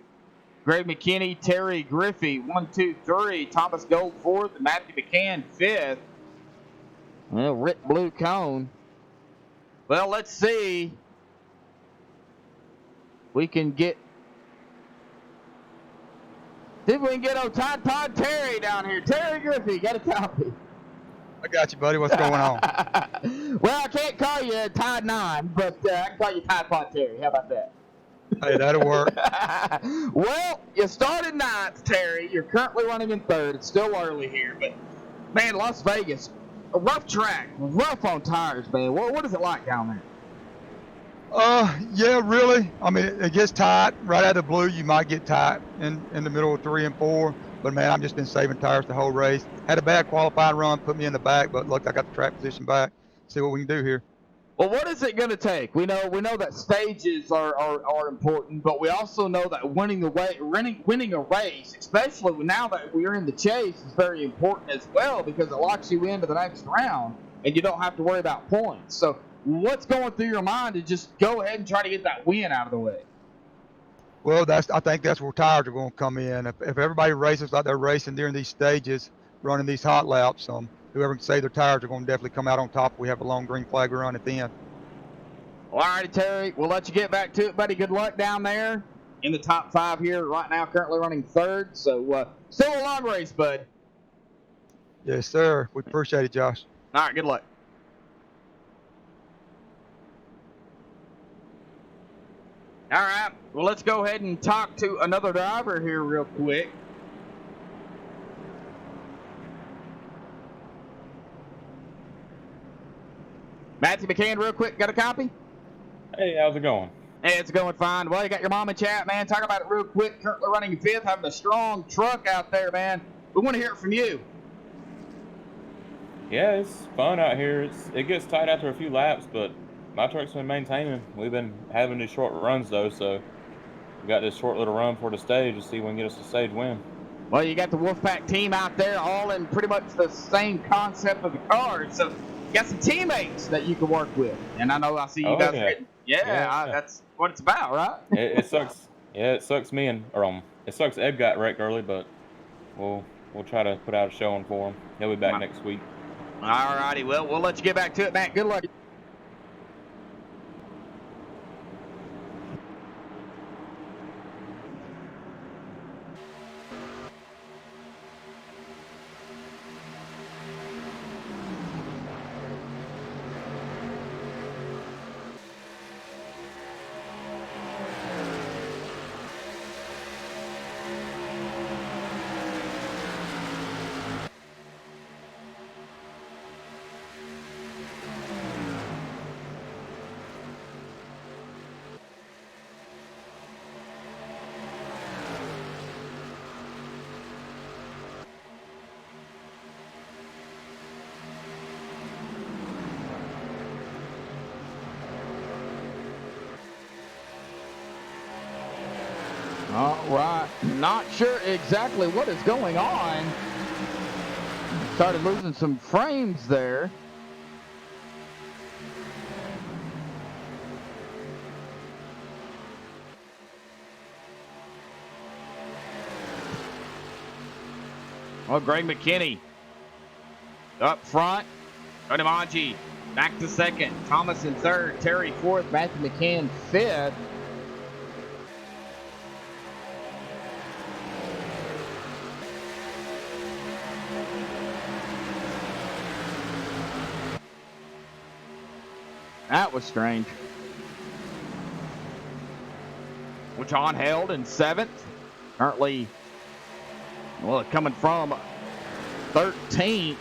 Greg McKinney, Terry Griffey, 1, 2, 3. Thomas Gold 4th, Matthew McCann 5th. Well, Rick Blue Cone. Well, let's see. We can get... See if we can get old Tide Pod Terry down here. Terry Griffey, got a copy.
I got you, buddy. What's going on?
Well, I can't call you Tide 9, but I can call you Tide Pod Terry. How about that?
Hey, that'll work.
Well, you started 9th, Terry. You're currently running in 3rd. It's still early here, but, man, Las Vegas... A rough track, rough on tires, man. What is it like down there?
Yeah, really. I mean, it gets tight. Right out of the blue, you might get tight in the middle of 3 and 4. But, man, I've just been saving tires the whole race. Had a bad qualifying run, put me in the back, but look, I got the track position back. See what we can do here.
Well, what is it going to take? We know that stages are important, but we also know that winning a race, especially now that we're in the chase, is very important as well because it locks you into the next round, and you don't have to worry about points. So, what's going through your mind to just go ahead and try to get that win out of the way?
Well, I think that's where tires are going to come in. If everybody races like they're racing during these stages, running these hot laps, whoever can save their tires are going to definitely come out on top. We have a long green flag run at the end.
All righty, Terry. We'll let you get back to it, buddy. Good luck down there in the top 5 here right now, currently running 3rd. So, still a long race, bud.
Yes, sir. We appreciate it, Josh.
All right, good luck. All right, well, let's go ahead and talk to another driver here real quick. Matthew McCann, real quick, got a copy?
Hey, how's it going?
Hey, it's going fine. Well, you got your mom in chat, man. Talk about it real quick. Currently running 5th, having a strong truck out there, man. We want to hear it from you.
Yeah, it's fun out here. It gets tight after a few laps, but my truck's been maintaining. We've been having these short runs, though, so we got this short little run for the stage to see if we can get us a stage win.
Well, you got the Wolfpack team out there all in pretty much the same concept of the car. So you got some teammates that you can work with. And I see you guys.
Yeah.
That's what it's about, right?
It sucks. Yeah, it sucks it sucks Ed got wrecked early, but we'll try to put out a showing for him. He'll be back next week.
All righty. Well, we'll let you get back to it, Matt. Good luck. All right. Not sure exactly what is going on. Started losing some frames there. Well, Greg McKinney up front. Onimanji back to 2nd. Thomas in 3rd. Terry 4th. Matthew McCann 5th. That was strange. Well, John Held in 7th. Currently, well, coming from 13th.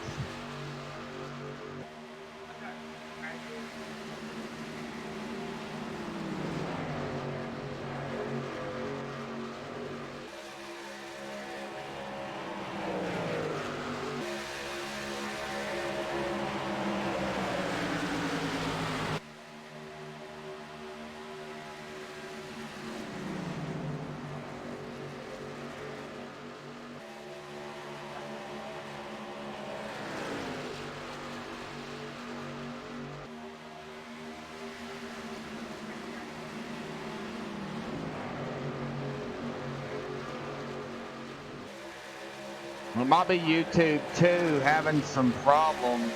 It might be YouTube too having some problems.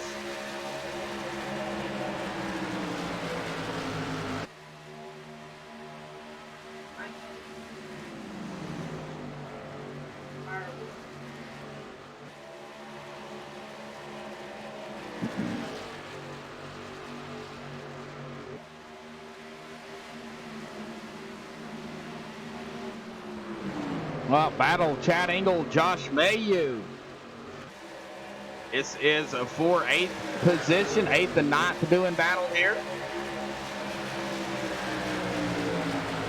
Well, battle Chad Engel, Josh Mayu. This is a 4-8th position, 8th and 9th doing battle here.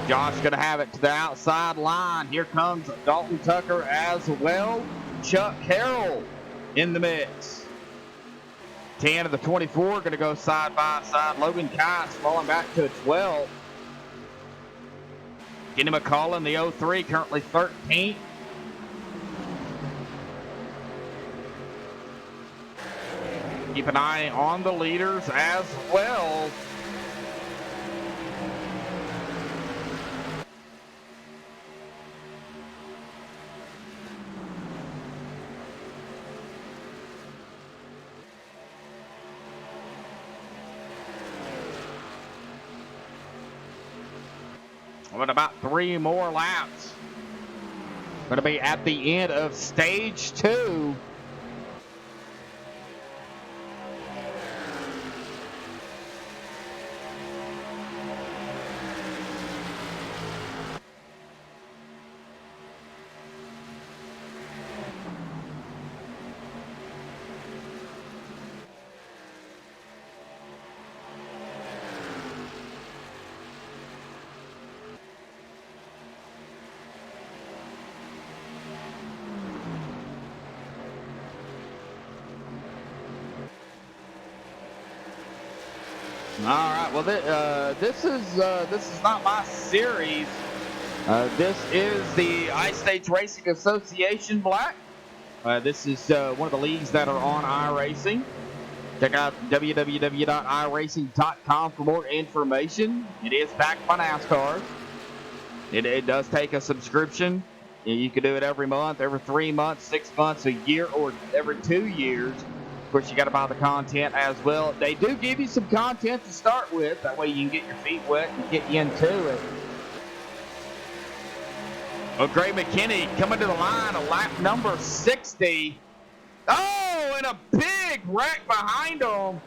Josh gonna have it to the outside line. Here comes Dalton Tucker as well. Chuck Carroll in the mix. 10 of the 24 going to go side by side. Logan Kice falling back to 12. Kenny McCullen, the 03, currently 13th. Keep an eye on the leaders as well. With about 3 more laps. Going to be at the end of stage 2. All right. Well, this is not my series. This is the iStates Racing Association Black. This is one of the leagues that are on iRacing. Check out www.iracing.com for more information. It is backed by NASCAR. It does take a subscription. You can do it every month, every 3 months, 6 months, a year, or every 2 years. Of course, you got to buy the content as well. They do give you some content to start with. That way you can get your feet wet and get you into it. Well, Greg McKinney coming to the line of lap number 60. Oh, and a big wreck behind him.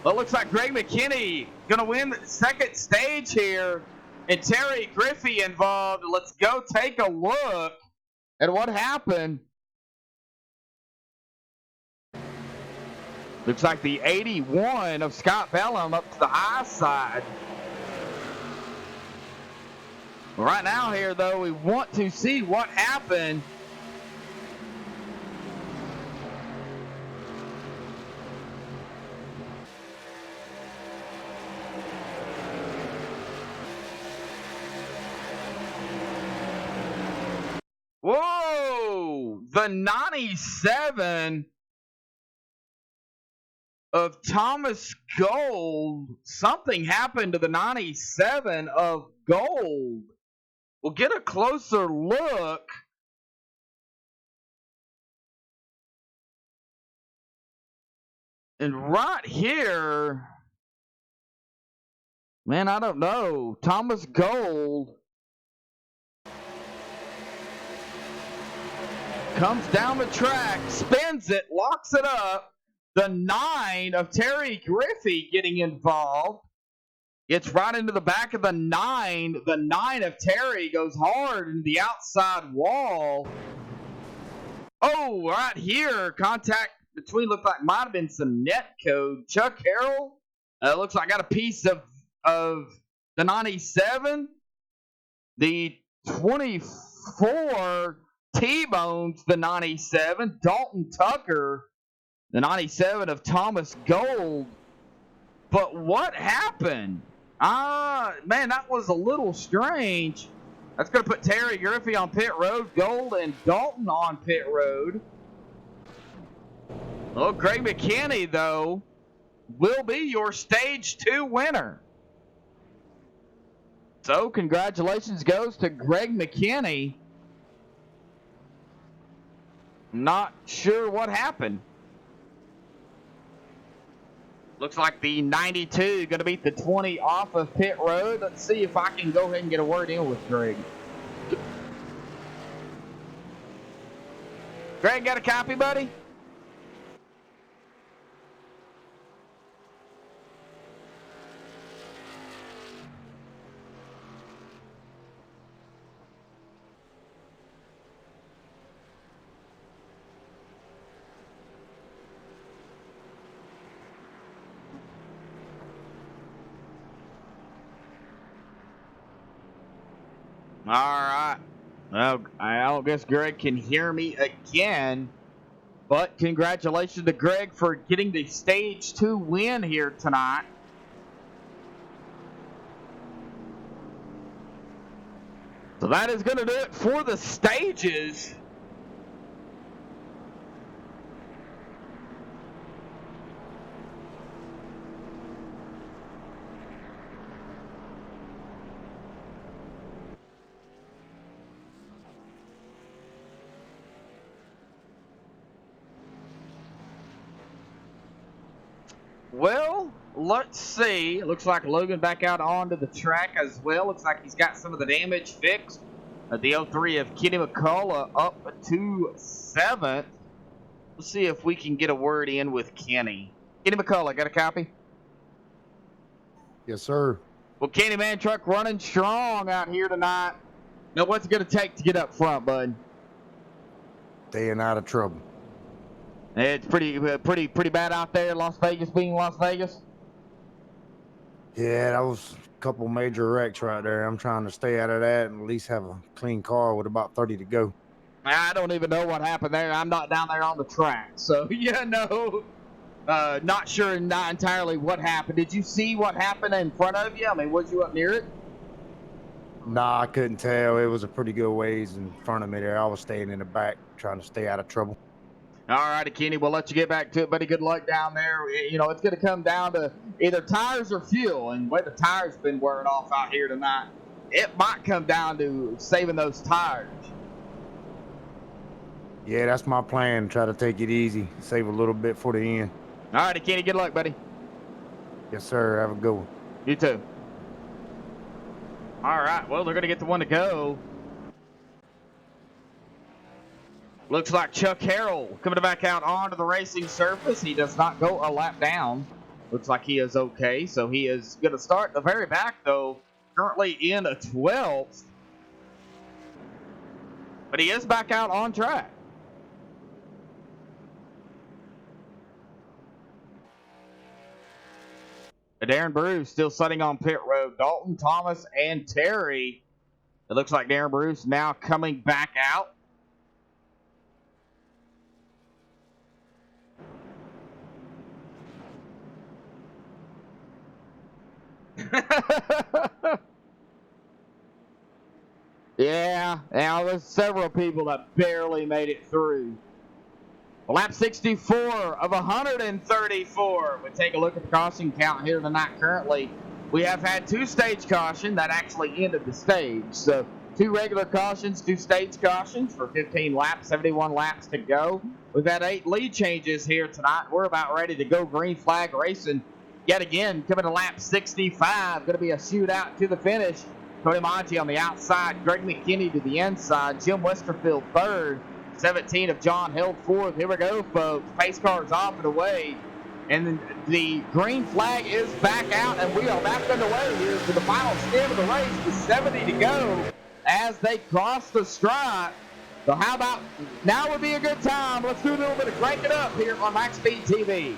Well, it looks like Greg McKinney going to win the second stage here. And Terry Griffey involved. Let's go take a look at what happened. Looks like the 81 of Scott Bellum up to the high side. Right now here, though, we want to see what happened. Whoa! The 97 of Thomas Gold. Something happened to the 97 of Gold. We'll get a closer look. And right here, man, I don't know. Thomas Gold comes down the track, spins it, locks it up. The 9 of Terry Griffey getting involved. It's right into the back of the 9. The 9 of Terry goes hard into the outside wall. Oh, right here, contact between, looks like might have been some net code. Chuck Harrell, looks like got a piece of the 97. The 24 T-Bones the 97. Dalton Tucker, the 97 of Thomas Gold. But what happened? Man, that was a little strange. That's going to put Terry Griffey on pit road, Gold and Dalton on pit road. Well, Greg McKinney, though, will be your stage 2 winner. So, congratulations goes to Greg McKinney. Not sure what happened. Looks like the 92 going to beat the 20 off of pit road. Let's see if I can go ahead and get a word in with Greg. Greg, got a copy, buddy? All right. Well, I don't guess Greg can hear me again. But congratulations to Greg for getting the Stage 2 win here tonight. So that is going to do it for the stages. Well, let's see. It looks like Logan back out onto the track as well. Looks like he's got some of the damage fixed. The 03 of Kenny McCullough up to 7th. Let's see if we can get a word in with Kenny. Kenny McCullough, got a copy?
Yes, sir.
Well, Kenny, man, truck running strong out here tonight. Now, what's it going to take to get up front, bud?
Staying out of trouble.
It's pretty bad out there, Las Vegas being Las Vegas.
Yeah, that was a couple major wrecks right there. I'm trying to stay out of that and at least have a clean car with about 30 to go.
I don't even know what happened there. I'm not down there on the track. So, yeah, no. Not sure, not entirely what happened. Did you see what happened in front of you? I mean, was you up near it?
Nah, I couldn't tell. It was a pretty good ways in front of me there. I was staying in the back trying to stay out of trouble.
All righty, Kenny. We'll let you get back to it, buddy. Good luck down there. You know, it's going to come down to either tires or fuel. And the way the tires been wearing off out here tonight, it might come down to saving those tires.
Yeah, that's my plan. Try to take it easy. Save a little bit for the end.
All righty, Kenny. Good luck, buddy.
Yes, sir. Have a good one.
You too. All right. Well, they're going to get the one to go. Looks like Chuck Harrell coming back out onto the racing surface. He does not go a lap down. Looks like he is okay. So he is going to start the very back, though, currently in a 12th. But he is back out on track. Darren Bruce still sitting on pit road. Dalton, Thomas, and Terry. It looks like Darren Bruce now coming back out. Yeah, now there's several people that barely made it through. Lap 64 of 134. We take a look at the caution count here tonight. Currently, we have had 2 stage caution that actually ended the stage. So 2 regular cautions, 2 stage cautions for 15 laps, 71 laps to go. We've had 8 lead changes here tonight. We're about ready to go green flag racing yet again. Coming to lap 65, going to be a shootout to the finish. Cody Monty on the outside, Greg McKinney to the inside, Jim Westerfield third, 17 of John held fourth. Here we go, folks. Pace cars off and away. And the green flag is back out, and we are back underway here for the final stint of the race with 70 to go as they cross the stripe. So how about now would be a good time. Let's do a little bit of crank it up here on MaxSpeedTV.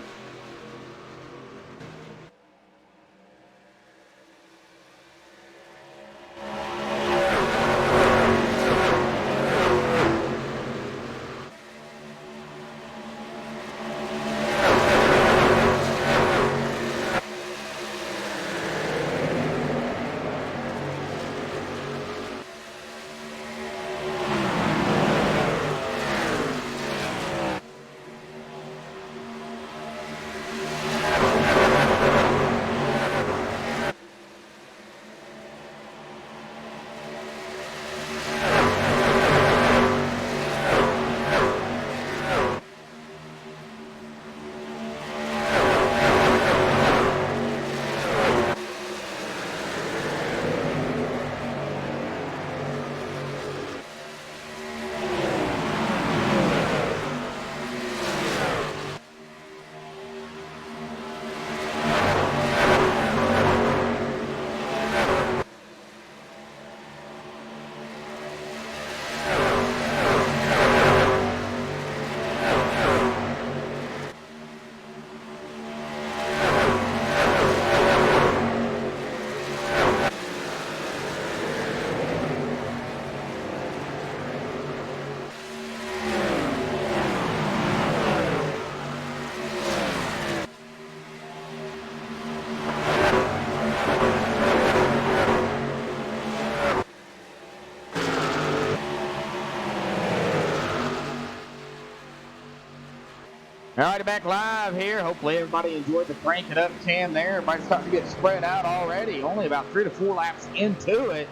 All right, back live here. Hopefully everybody enjoyed the Crank It Up cam there. Everybody's starting to get spread out already. Only about 3 to 4 laps into it.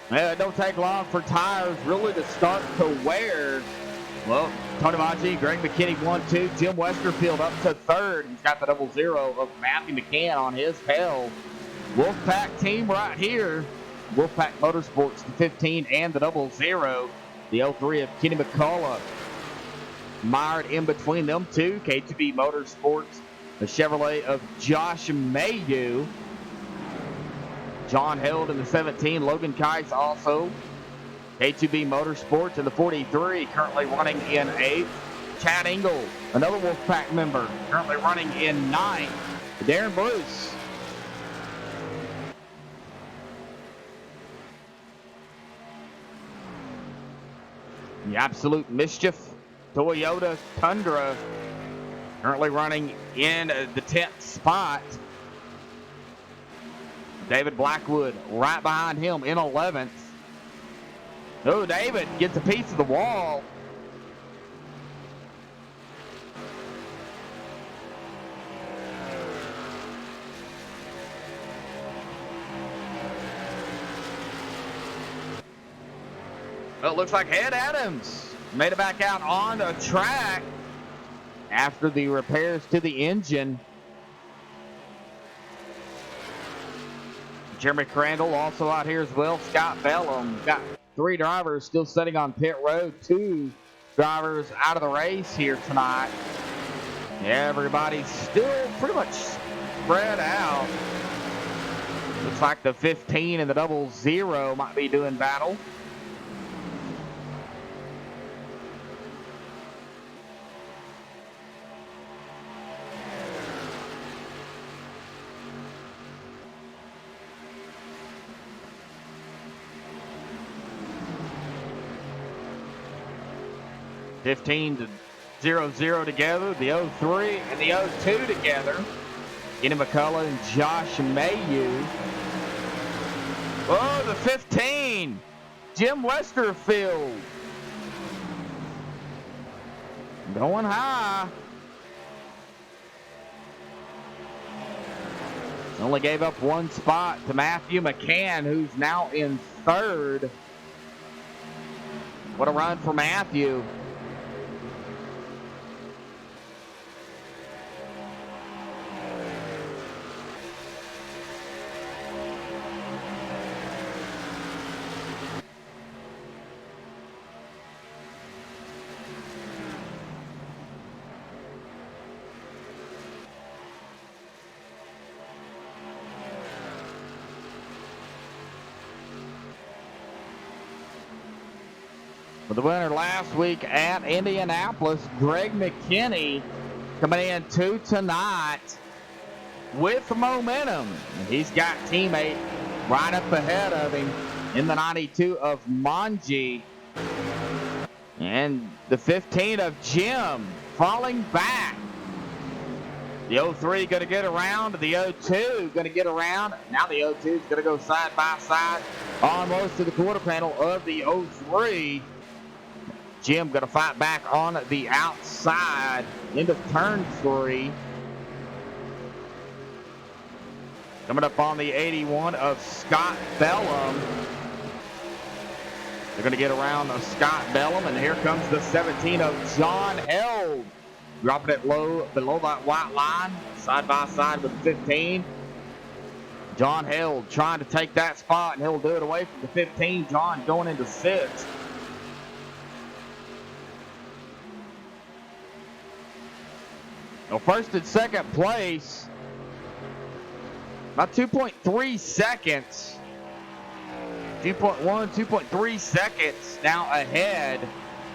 It don't take long for tires really to start to wear. Well, Tony Maggi, Greg McKinney 1-2. Jim Westerfield up to third. He's got the 0-0 of Matthew McCann on his tail. Wolfpack team right here. Wolfpack Motorsports, the 15 and the 0-0. The 03 of Kenny McCullough. Mired in between them two. K2B Motorsports, the Chevrolet of Josh Mayhew. John Held in the 17. Logan Keiss also. K2B Motorsports in the 43, currently running in 8th. Chad Engel, another Wolfpack member, currently running in 9th. Darren Bruce. The Absolute Mischief Toyota Tundra, currently running in the 10th spot. David Blackwood right behind him in 11th. Oh, David gets a piece of the wall. Well, it looks like Ed Adams made it back out on the track after the repairs to the engine. Jeremy Crandall also out here as well. Scott Bellum. Got 3 drivers still sitting on pit road. 2 drivers out of the race here tonight. Everybody's still pretty much spread out. Looks like the 15 and the 0-0 might be doing battle. The 0-0 together, the 03 and the 02 together. Kenny McCullough and Josh Mayhew. Oh, the 15, Jim Westerfield. Going high. Only gave up 1 spot to Matthew McCann, who's now in 3rd. What a run for Matthew. For the winner last week at Indianapolis, Greg McKinney coming in to tonight with momentum. He's got teammate right up ahead of him in the 92 of Manji. And the 15 of Jim falling back. The 03 going to get around. The 02 going to get around. Now the 02 is going to go side by side almost to the quarter panel of the 03. Jim going to fight back on the outside into turn 3. Coming up on the 81 of Scott Bellum. They're going to get around Scott Bellum, and here comes the 17 of John Held. Dropping it low below that white line, side by side with the 15. John Held trying to take that spot, and he'll do it away from the 15. John going into 6th. Well, first and second place, about 2.3 seconds. 2.1, 2.3 seconds now ahead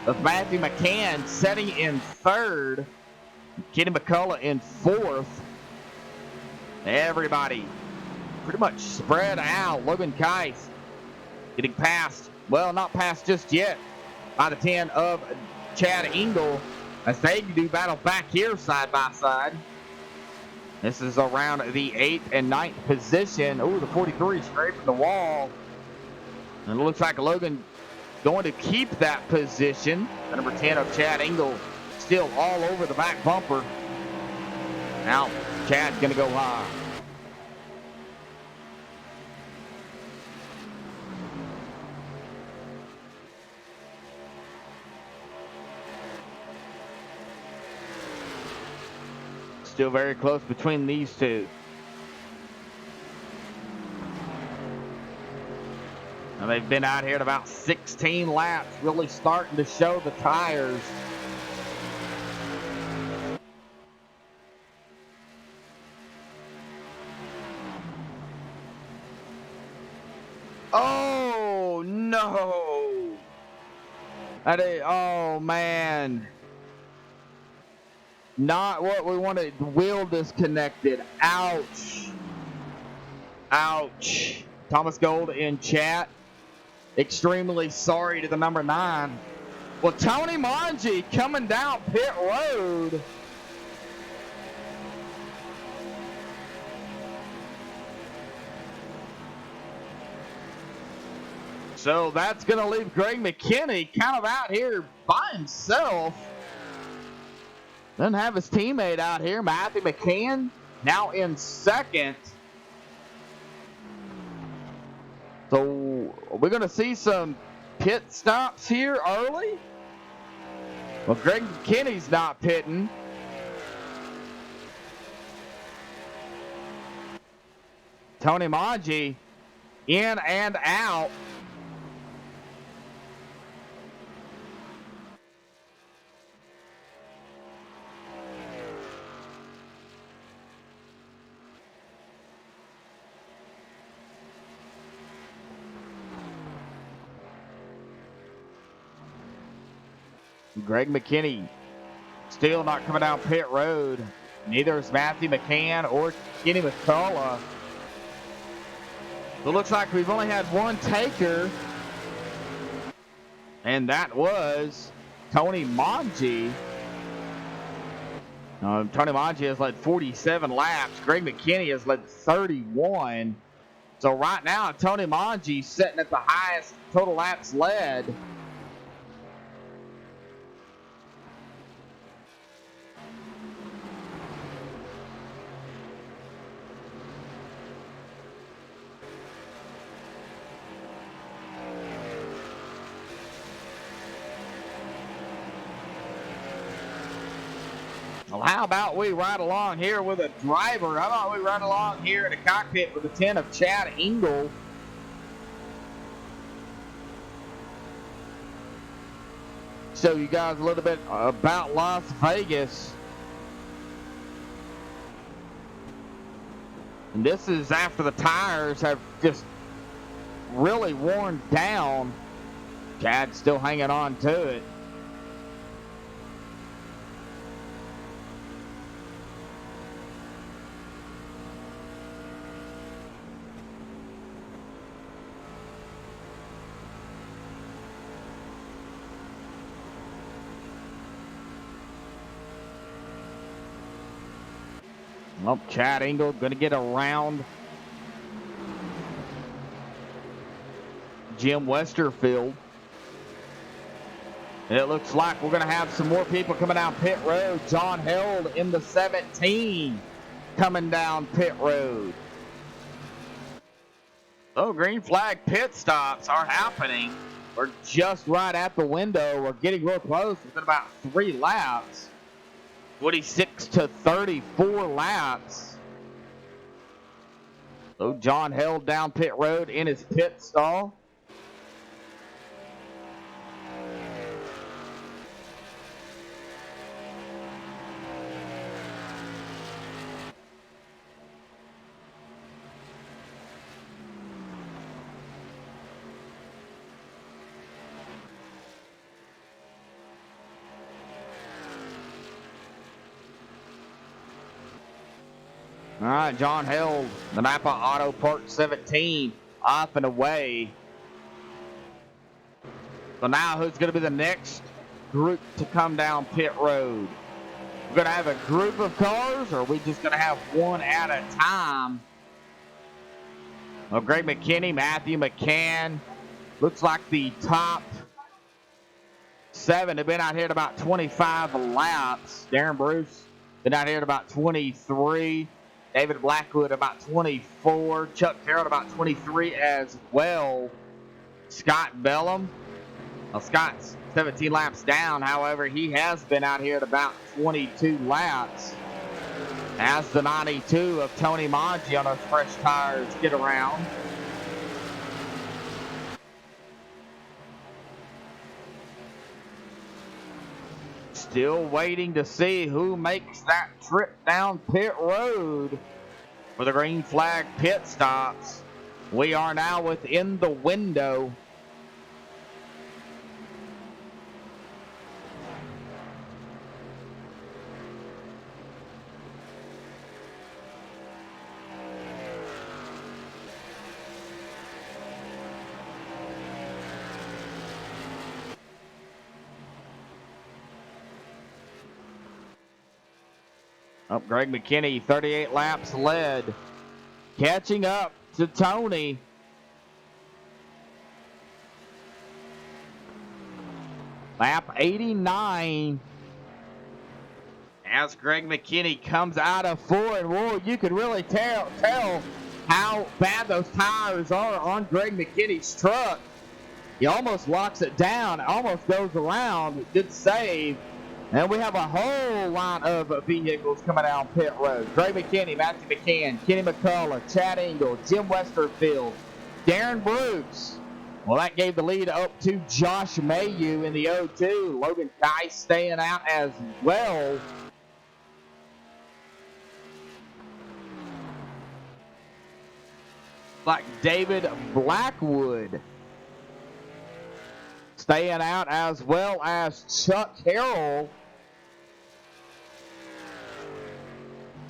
of Matthew McCann, setting in 3rd. Kenny McCullough in 4th. Everybody pretty much spread out. Logan Keiss getting past, well, not past just yet, by the 10 of Chad Engel, as they do battle back here side by side. This is around the 8th and 9th position. Oh, the 43 scraping the wall. And it looks like Logan going to keep that position. The number 10 of Chad Engel still all over the back bumper. Now, Chad's going to go high. Still very close between these two. And they've been out here at about 16 laps, really starting to show the tires. Oh, no. Oh, man. Not what we wanted. The wheel disconnected. Ouch. Ouch. Thomas Gold in chat. Extremely sorry to the number 9. Well, Tony Monge coming down pit road. So that's going to leave Greg McKinney kind of out here by himself. Doesn't have his teammate out here, Matthew McCann, now in second. So we're going to see some pit stops here early. Well, Greg McKinney's not pitting. Tony Monge in and out. Greg McKinney still not coming down pit road. Neither is Matthew McCann or Kenny McCullough. So it looks like we've only had one taker, and that was Tony Monge. Tony Monge has led 47 laps. Greg McKinney has led 31. So right now, Tony Monge sitting at the highest total laps led. Well, how about we ride along here with a driver? How about we ride along here in the cockpit with the 10 of Chad Engel? Show you guys a little bit about Las Vegas. And this is after the tires have just really worn down. Chad's still hanging on to it. Well, Chad Engel going to get around Jim Westerfield. And it looks like we're going to have some more people coming down pit road. John Held in the 17 coming down pit road. Oh, green flag pit stops are happening. We're just right at the window. We're getting real close within about 3 laps. 26 to 34 laps. So John Held down pit road in his pit stall. All right, John Held, the Napa Auto Parts 17, off and away. So now who's going to be the next group to come down pit road? We're going to have a group of cars, or are we just going to have one at a time? Well, Greg McKinney, Matthew McCann. Looks like the top 7 have been out here at about 25 laps. Darren Bruce been out here at about 23. David Blackwood about 24. Chuck Carroll about 23 as well. Scott Bellum. Well, Scott's 17 laps down. However, he has been out here at about 22 laps. As the 92 of Tony Maggi on those fresh tires get around. Still waiting to see who makes that trip down pit road for the green flag pit stops. We are now within the window. Oh, Greg McKinney, 38 laps led. Catching up to Tony. Lap 89. As Greg McKinney comes out of 4, and whoa, you can really tell how bad those tires are on Greg McKinney's truck. He almost locks it down, almost goes around. Good save. And we have a whole lot of vehicles coming down pit road. Greg McKinney, Matthew McCann, Kenny McCullough, Chad Engel, Jim Westerfield, Darren Bruce. Well, that gave the lead up to Josh Mayu in the 0-2. Logan Keiss staying out as well. Like David Blackwood staying out, as well as Chuck Carroll.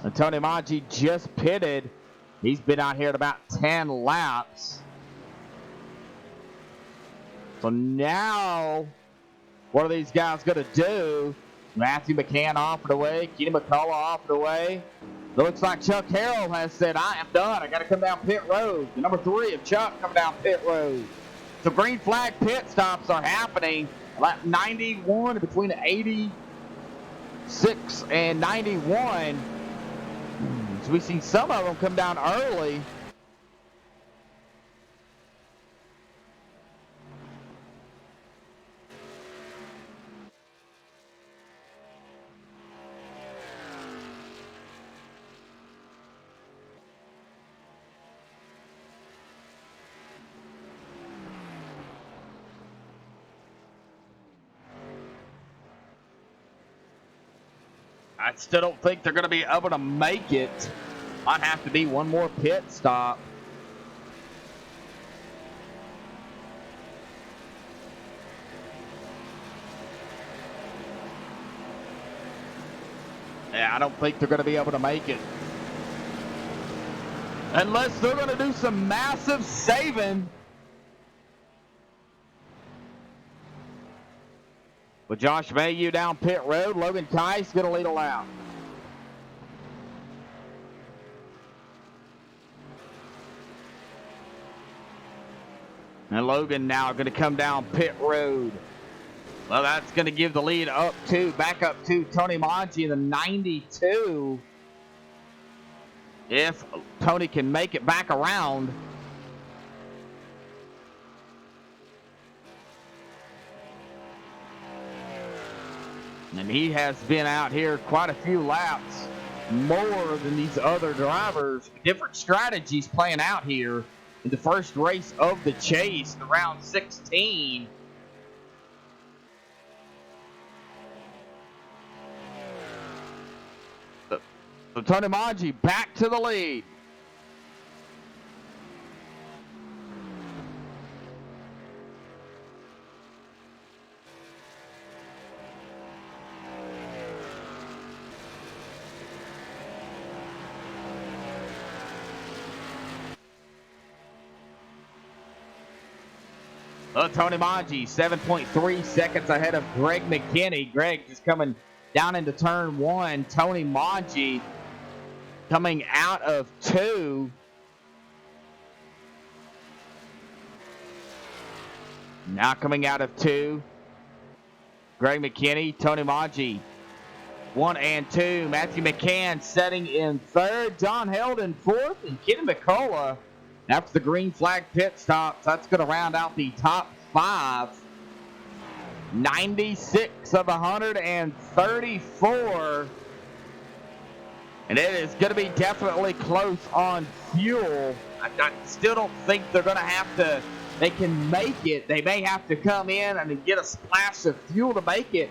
And Tony Maggi just pitted. He's been out here at about 10 laps. So now, what are these guys going to do? Matthew McCann offered away. Kenny McCullough offered away. It looks like Chuck Carroll has said, I am done. I got to come down pit road. The number 3 of Chuck coming down pit road. So green flag pit stops are happening. Lap 91 between 86 and 91. So we've seen some of them come down early. I still don't think they're going to be able to make it. Might have to be one more pit stop. Yeah, I don't think they're going to be able to make it. Unless they're going to do some massive saving. With Josh Mayu down pit road, Logan Keiss going to lead a lap. And Logan now going to come down pit road. Well, that's going to give the lead back up to Tony Maggi in the 92. If Tony can make it back around. And he has been out here quite a few laps more than these other drivers. Different strategies playing out here in the first race of the chase, the round 16. So Tony Maggi back to the lead. Tony Maggi, 7.3 seconds ahead of Greg McKinney. Greg just coming down into turn 1. Tony Maggi coming out of 2. Now coming out of 2. Greg McKinney, Tony Maggi, 1 and 2. Matthew McCann setting in third. John Held in fourth. And Kenny McCullough, after the green flag pit stops, that's going to round out the top 5. 96 of 134. And it is going to be definitely close on fuel. I still don't think they're going to have to, they can make it. They may have to come in and get a splash of fuel to make it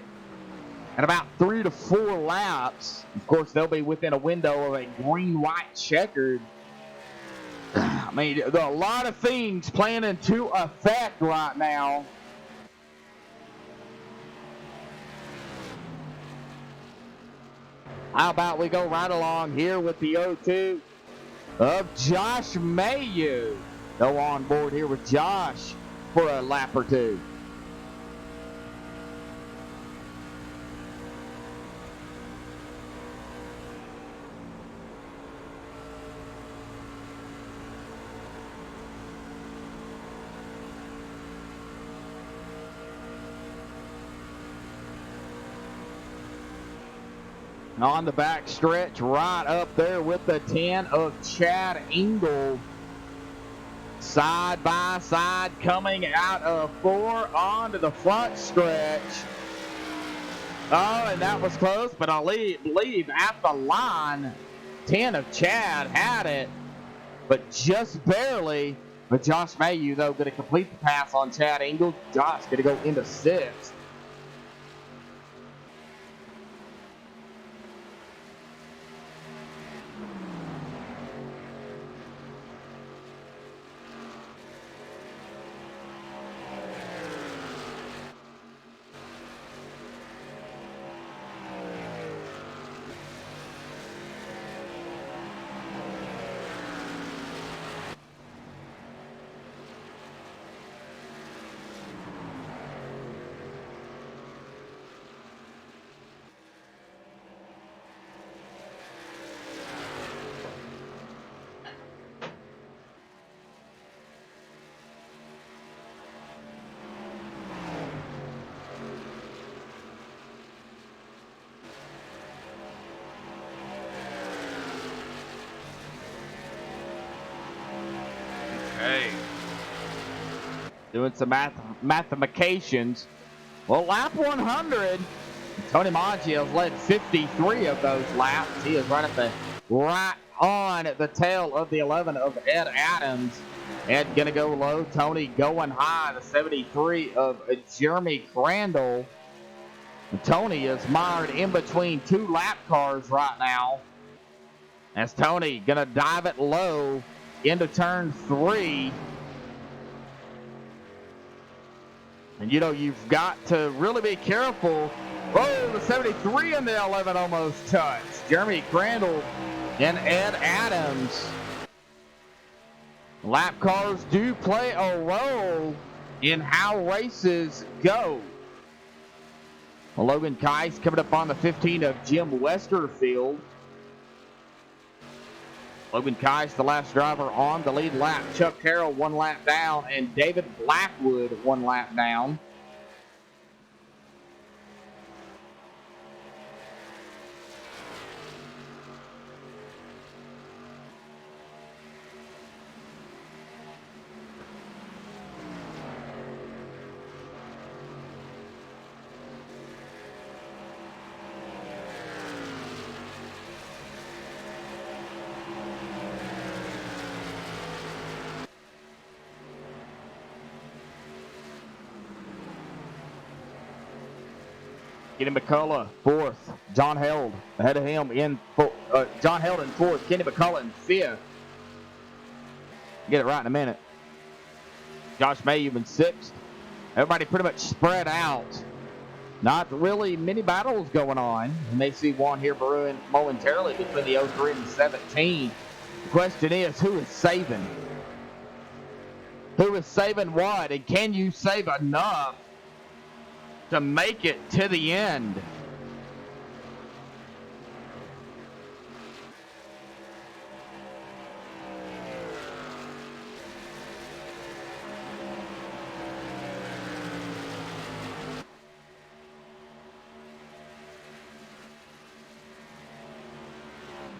at about 3 to 4 laps. Of course, they'll be within a window of a green-white checkered. I mean, there are a lot of things playing into effect right now. How about we go right along here with the 0-2 of Josh Mayu. Go on board here with Josh for a lap or two. On the back stretch, right up there with the 10 of Chad Engel. Side by side coming out of 4 onto the front stretch. Oh, and that was close, but I believe at the line, 10 of Chad had it, but just barely. But Josh Mayu, though, going to complete the pass on Chad Engel. Josh going to go into 6th. Doing some mathematications. Well, lap 100, Tony Maggi has led 53 of those laps. He is right on the tail of the 11 of Ed Adams. Ed going to go low. Tony going high. The 73 of Jeremy Crandall. And Tony is mired in between 2 lap cars right now. As Tony going to dive it low into turn 3. And, you know, you've got to really be careful. Oh, the 73 and the 11 almost touched. Jeremy Crandall and Ed Adams. Lap cars do play a role in how races go. Logan Keiss coming up on the 15 of Jim Westerfield. Logan Keiss, the last driver on the lead lap. Chuck Carroll 1 lap down, and David Blackwood 1 lap down. Kenny McCullough, 4th. John Held ahead of him in John Held in 4th. Kenny McCullough in 5th. Get it right in a minute. Josh Mayu in 6th. Everybody pretty much spread out. Not really many battles going on. You may see one here brewing momentarily between the 03 and the 17. The question is, who is saving? Who is saving what? And can you save enough to make it to the end?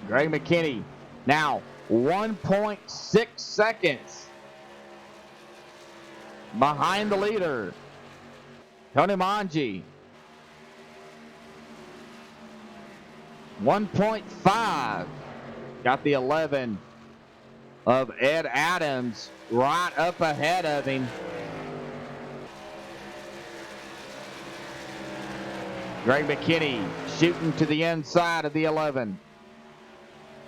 Greg McKinney now 1.6 seconds behind the leader. Tony Manji 1.5. Got the 11 of Ed Adams right up ahead of him. Greg McKinney shooting to the inside of the 11.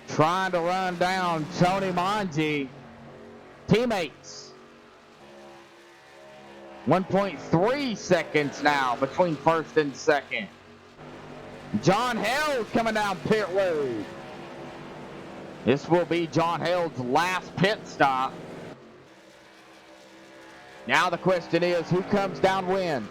Trying to run down Tony Manji. Teammates. 1.3 seconds now between first and second. John Held coming down pit road. This will be John Held's last pit stop. Now the question is, who comes down when?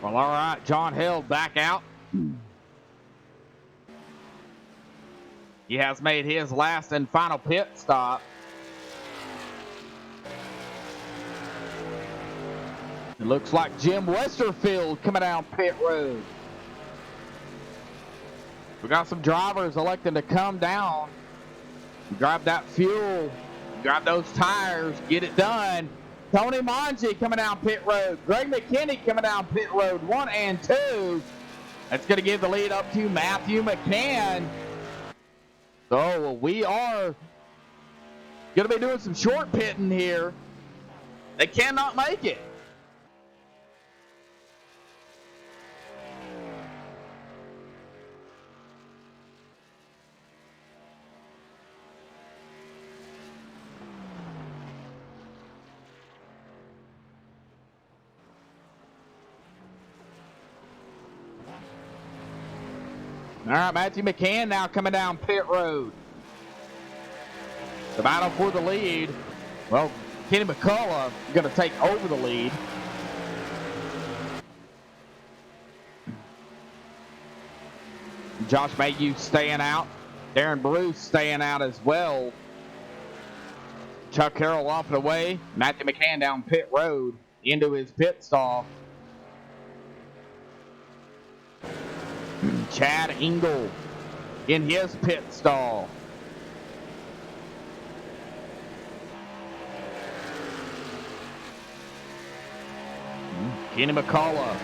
Well, all right, John Held back out. He has made his last and final pit stop. It looks like Jim Westerfield coming down pit road. We got some drivers electing to come down, grab that fuel, grab those tires, get it done. Tony Manji coming down pit road. Greg McKinney coming down pit road 1 and 2. That's going to give the lead up to Matthew McCann. So we are going to be doing some short pitting here. They cannot make it. All right, Matthew McCann now coming down pit road. The battle for the lead. Well, Kenny McCullough going to take over the lead. Josh Mayhew staying out. Darren Bruce staying out as well. Chuck Carroll off and away. Matthew McCann down pit road into his pit stall. Chad Engel in his pit stall. Kenny McCullough,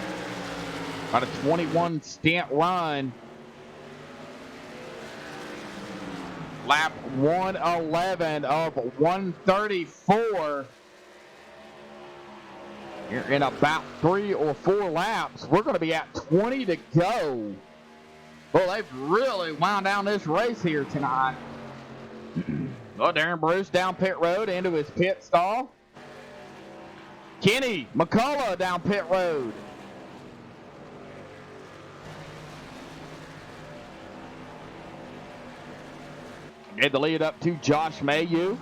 about a 21 stint run. Lap 111 of 134. Here in about 3 or 4 laps, we're going to be at 20 to go. Well, they've really wound down this race here tonight. Well, Darren Bruce down pit road into his pit stall. Kenny McCullough down pit road. Gave the lead up to Josh Mayhew.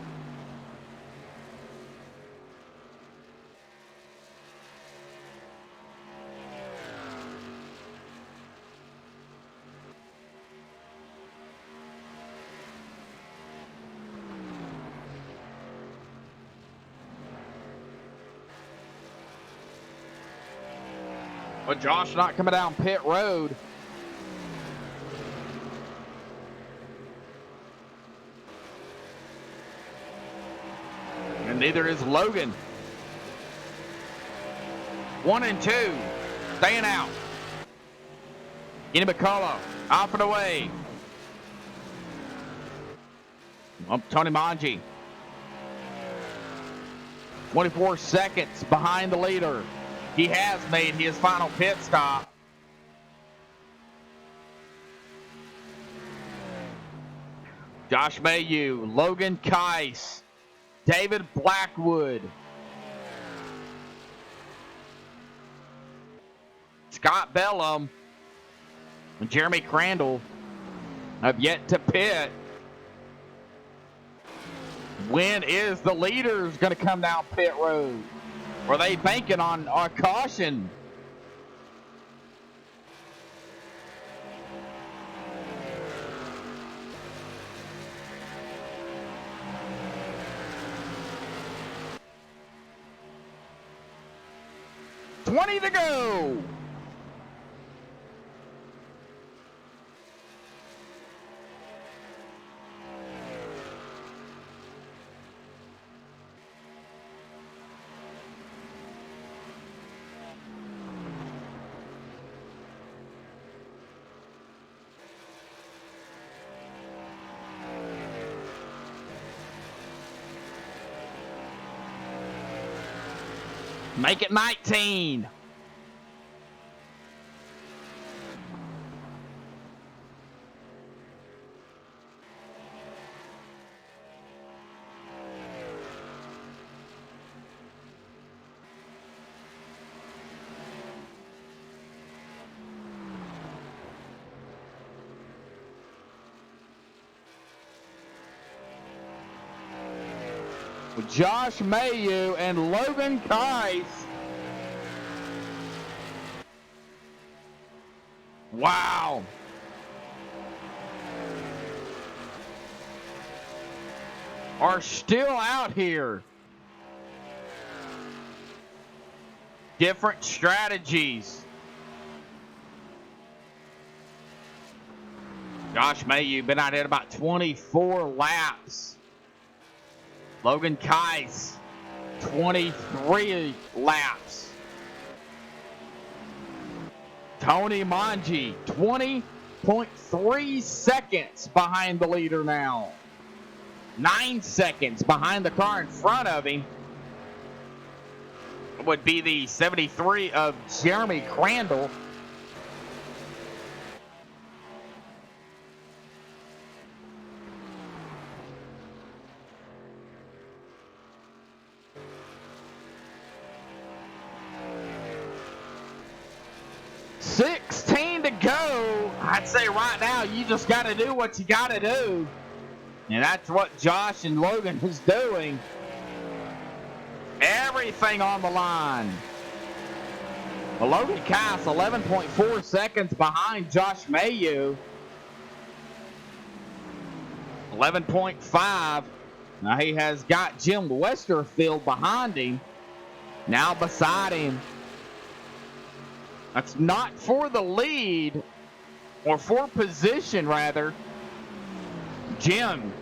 But Josh not coming down pit road. And neither is Logan. 1 and 2, staying out. Kenny McCullough off and away. Up Tony Manji. 24 seconds behind the leader. He has made his final pit stop. Josh Mayhew, Logan Keiss, David Blackwood, Scott Bellum and Jeremy Crandall have yet to pit. When is the leaders going to come down pit road? Or are they banking on caution? $20 to go. Make it 19. With Josh Mayu and Logan Kais. Wow. Are still out here. Different strategies. Josh Mayu been out here about 24 laps. Logan Kais, 23 laps. Tony Manji, 20.3 seconds behind the leader now. 9 seconds behind the car in front of him. Would be the 73 of Jeremy Crandall. $16 to go. I'd say right now you just got to do what you got to do. And that's what Josh and Logan is doing. Everything on the line. Well, Logan Kais 11.4 seconds behind Josh Mayu. 11.5. Now he has got Jim Westerfield behind him. Now beside him. That's not for the lead, or for position rather. Jim,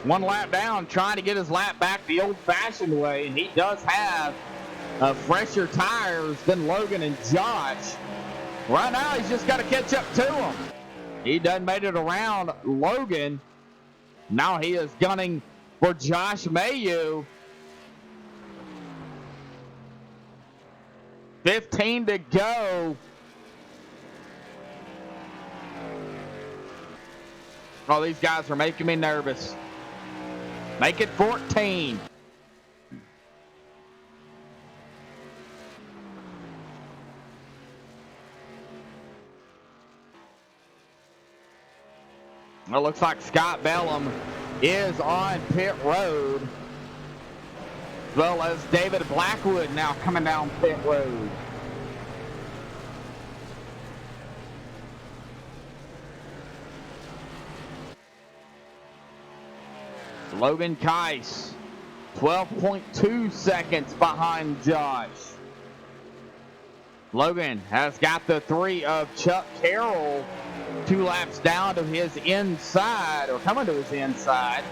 one lap down, trying to get his lap back the old-fashioned way, and he does have fresher tires than Logan and Josh. Right now, he's just got to catch up to him. He done made it around Logan. Now he is gunning for Josh Mayu. 15 to go. Oh, these guys are making me nervous. Make it 14. Well, it looks like Scott Bellum is on pit road, as well as David Blackwood now coming down pit road. Logan Kais, 12.2 seconds behind Josh. Logan has got the 3 of Chuck Carroll, 2 laps down to his inside, or coming to his inside.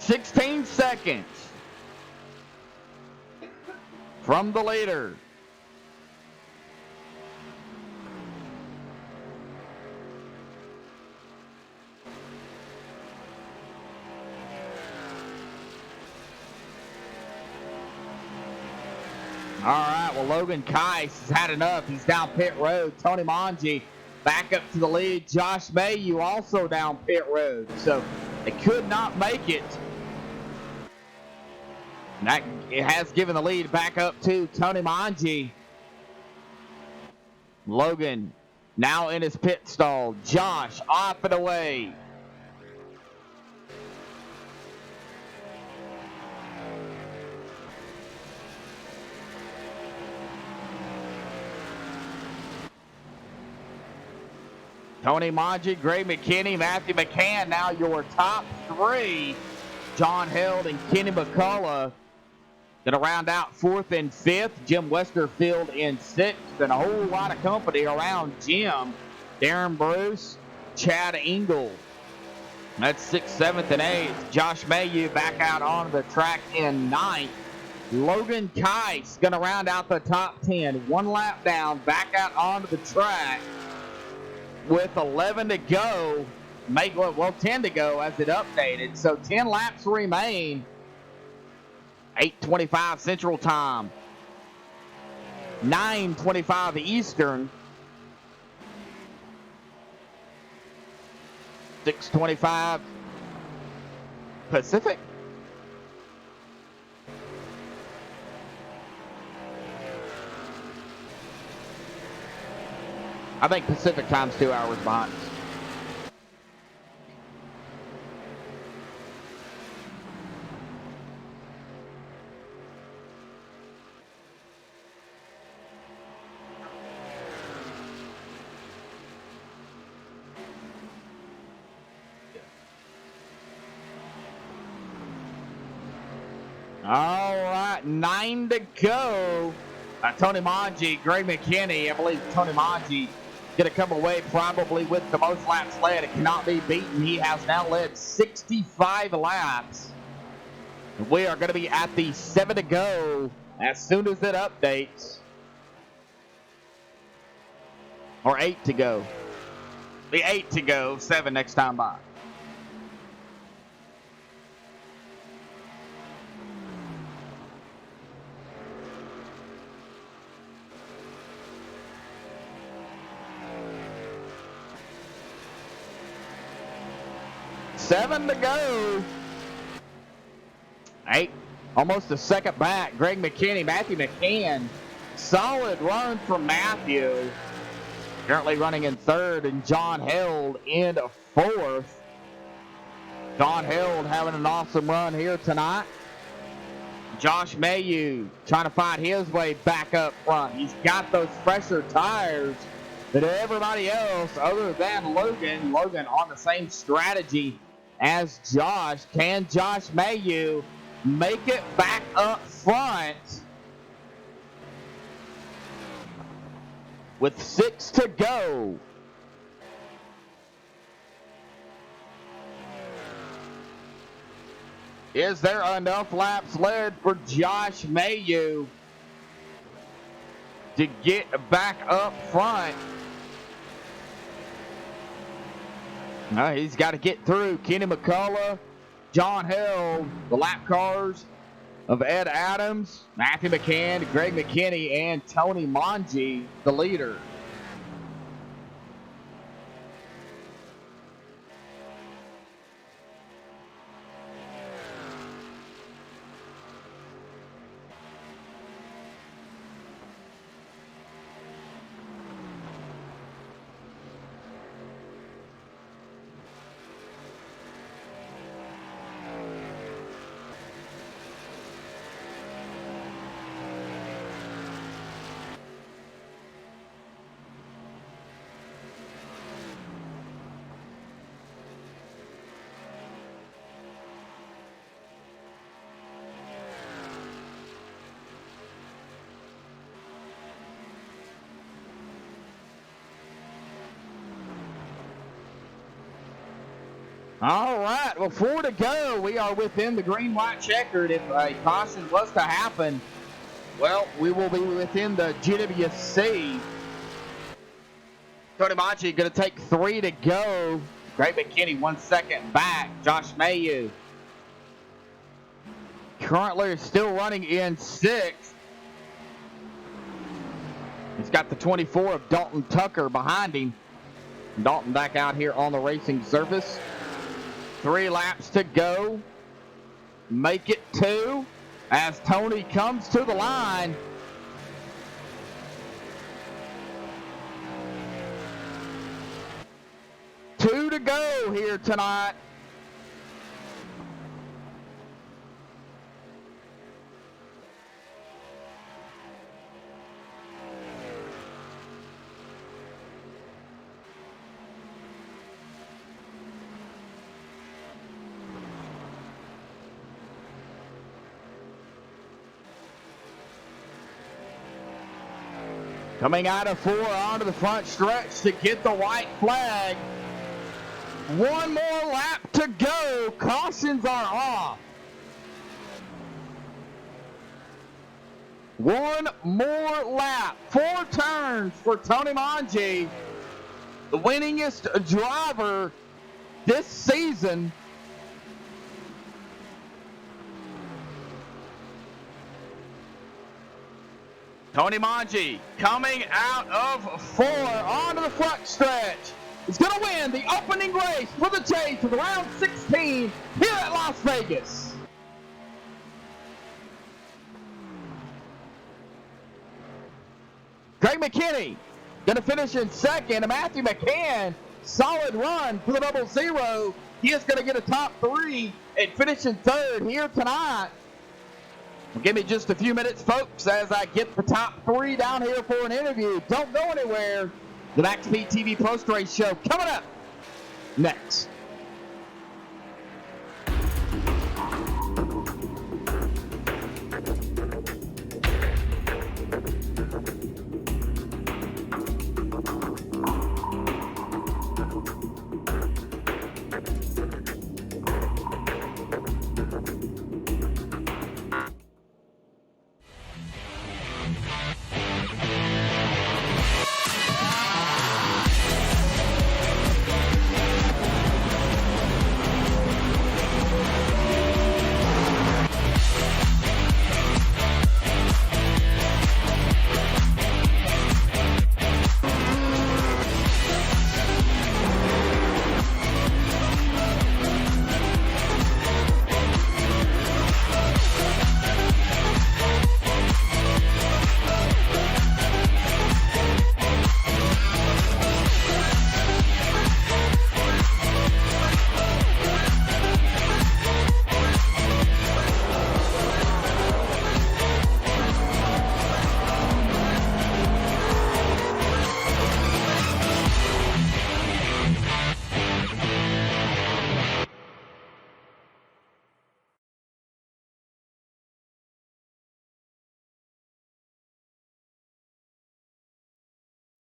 $16 seconds from the leader. All right, well, Logan Keiss has had enough. He's down pit road. Tony Manji back up to the lead. Josh Mayu also down pit road. So they could not make it. And that it has given the lead back up to Tony Manji. Logan now in his pit stall. Josh off and away. Tony Manji, Greg McKinney, Matthew McCann, now your top three. John Held and Kenny McCullough going to round out fourth and fifth. Jim Westerfield in sixth, and a whole lot of company around Jim. Darren Bruce, Chad Engel. That's sixth, seventh, and eighth. Josh Mayu back out onto the track in ninth. Logan Keiss going to round out the top 10. One lap down, back out onto the track. With 11 to go, 10 to go as it updated. So 10 laps remain. 8:25 Central Time. 9:25 Eastern. 6:25 Pacific. I think Pacific Time's 2 hours behind us. All right, 9 to go. Tony Manji, Greg McKinney, I believe Tony Manji going to come away probably with the most laps led. It cannot be beaten. He has now led 65 laps. We are going to be at the 7 to go as soon as it updates. Or 8 to go. The 8 to go, 7 next time by. Seven to go. 8, almost a second back. Greg McKinney, Matthew McCann. Solid run from Matthew. Currently running in third, and John Held in fourth. John Held having an awesome run here tonight. Josh Mayu trying to find his way back up front. He's got those fresher tires than everybody else other than Logan. Logan on the same strategy as Josh. Can Josh Mayu make it back up front with 6 to go? Is there enough laps led for Josh Mayu to get back up front? No, he's got to get through Kenny McCullough, John Held, the lap cars of Ed Adams, Matthew McCann, Greg McKinney, and Tony Manji, the leader. All right, well, 4 to go. We are within the green-white checkered. If a caution was to happen, well, we will be within the GWC. Tony Manji going to take 3 to go. Greg McKinney 1 second back. Josh Mayu currently still running in 6th. He's got the 24 of Dalton Tucker behind him. Dalton back out here on the racing surface. 3 laps to go. Make it 2 as Tony comes to the line. Two to go here tonight. Coming out of 4 onto the front stretch to get the white flag. 1 more lap to go. Cautions are off. 1 more lap. 4 turns for Tony Manji, the winningest driver this season. Tony Manji coming out of 4 onto the front stretch. He's going to win the opening race for the chase of round 16 here at Las Vegas. Greg McKinney going to finish in second. And Matthew McCann, solid run for the 00. He is going to get a top 3 and finish in 3rd here tonight. Well, give me just a few minutes, folks, as I get the top 3 down here for an interview. Don't go anywhere. The MaxSpeedTV post-race show coming up next.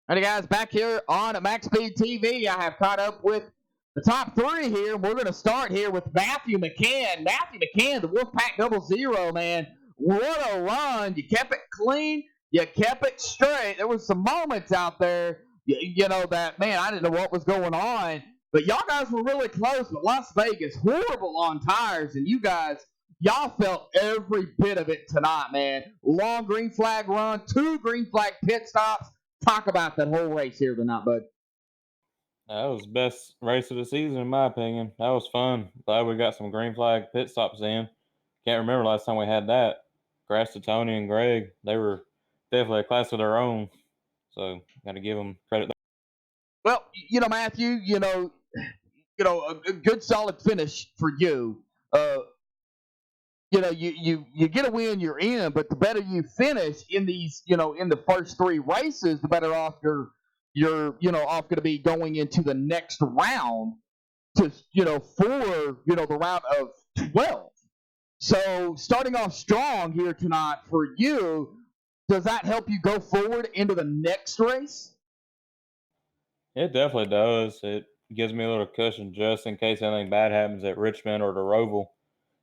Alrighty, guys, back here on MaxSpeedTV, I have caught up with the top 3 here. We're going to start here with Matthew McCann. Matthew McCann, the Wolfpack 00, man. What a run. You kept it clean. You kept it straight. There was some moments out there, you know, that, man, I didn't know what was going on. But y'all guys were really close. But Las Vegas, horrible on tires. And you guys, y'all felt every bit of it tonight, man. Long green flag run, 2 green flag pit stops. Talk about that whole race here tonight, bud.
That was the best race of the season, in my opinion. That was fun. Glad we got some green flag pit stops in. Can't remember last time we had that. Congrats to Tony and Greg. They were definitely a class of their own. So, got to give them credit.
Well, you know, Matthew, you know, a good solid finish for you. You know, you get a win, you're in, but the better you finish in these, you know, in the first 3 races, the better off you're off going to be going into the next round to, you know, for, you know, the round of 12. So starting off strong here tonight for you, does that help you go forward into the next race?
It definitely does. It gives me a little cushion just in case anything bad happens at Richmond or the Roval.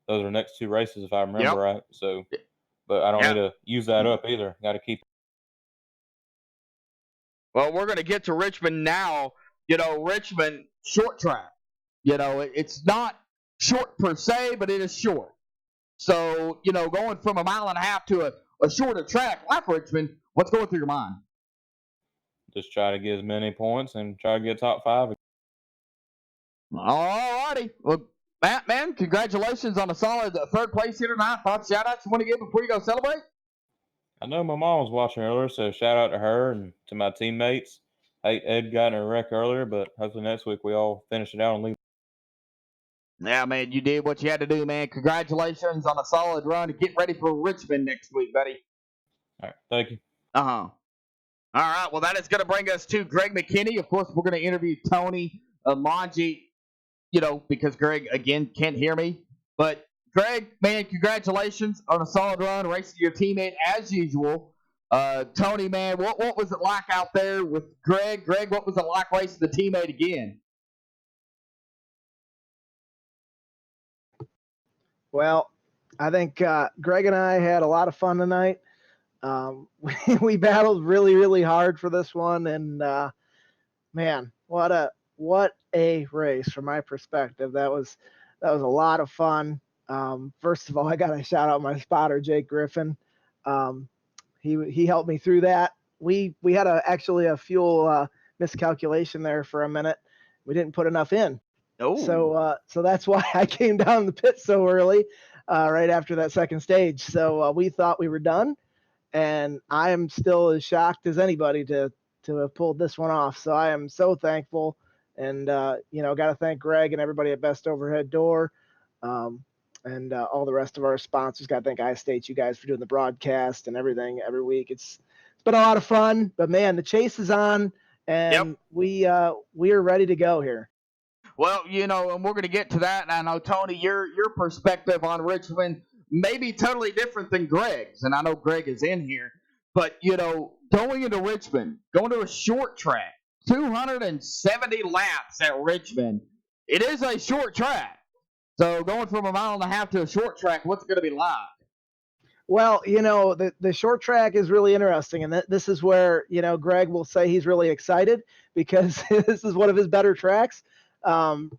Those are the next 2 races, if I remember right. So, but I don't need to use that up either. Got to keep.
Well, we're going to get to Richmond now. You know, Richmond, short track. You know, it's not short per se, but it is short. So, you know, going from 1.5 miles to a shorter track like Richmond, what's going through your mind?
just try to get as many points and try to get top 5.
All righty. Well, Matt, man, congratulations on a solid third place here tonight. Thoughts, shout-outs you want to give before you go celebrate?
I know my mom was watching earlier, so shout out to her and to my teammates. Hey, Ed got in a wreck earlier, but hopefully next week we all finish it out and leave.
Yeah, man, you did what you had to do, man. Congratulations on a solid run. Get ready for Richmond next week, buddy.
All right, thank you.
Uh-huh. All right, well, that is going to bring us to Greg McKinney. Of course, we're going to interview Tony Manji, because Greg, again, can't hear me. But, Greg, man, congratulations on a solid run, racing your teammate as usual. Tony, man, what was it like out there with Greg? Greg, what was it like racing the teammate again?
Well, I think Greg and I had a lot of fun tonight. We battled really, really hard for this one, and man, what a race from my perspective. That was a lot of fun. First of all, I got to shout out my spotter, Jake Griffin. He helped me through that. We had actually a fuel miscalculation there for a minute. We didn't put enough in.
Oh.
So that's why I came down the pit so early, right after that second stage. So we thought we were done, and I am still as shocked as anybody to have pulled this one off. So I am so thankful, and got to thank Greg and everybody at Best Overhead Door, and all the rest of our sponsors. Got to thank iState, you guys, for doing the broadcast and everything every week. It's been a lot of fun, but man, the chase is on, and we are ready to go here.
Well, and we're going to get to that. And I know, Tony, your perspective on Richmond may be totally different than Greg's. And I know Greg is in here. But, going into Richmond, going to a short track, 270 laps at Richmond, it is a short track. So going from 1.5 miles to a short track, what's it going to be like?
Well, the short track is really interesting. And this is where, Greg will say he's really excited because this is one of his better tracks.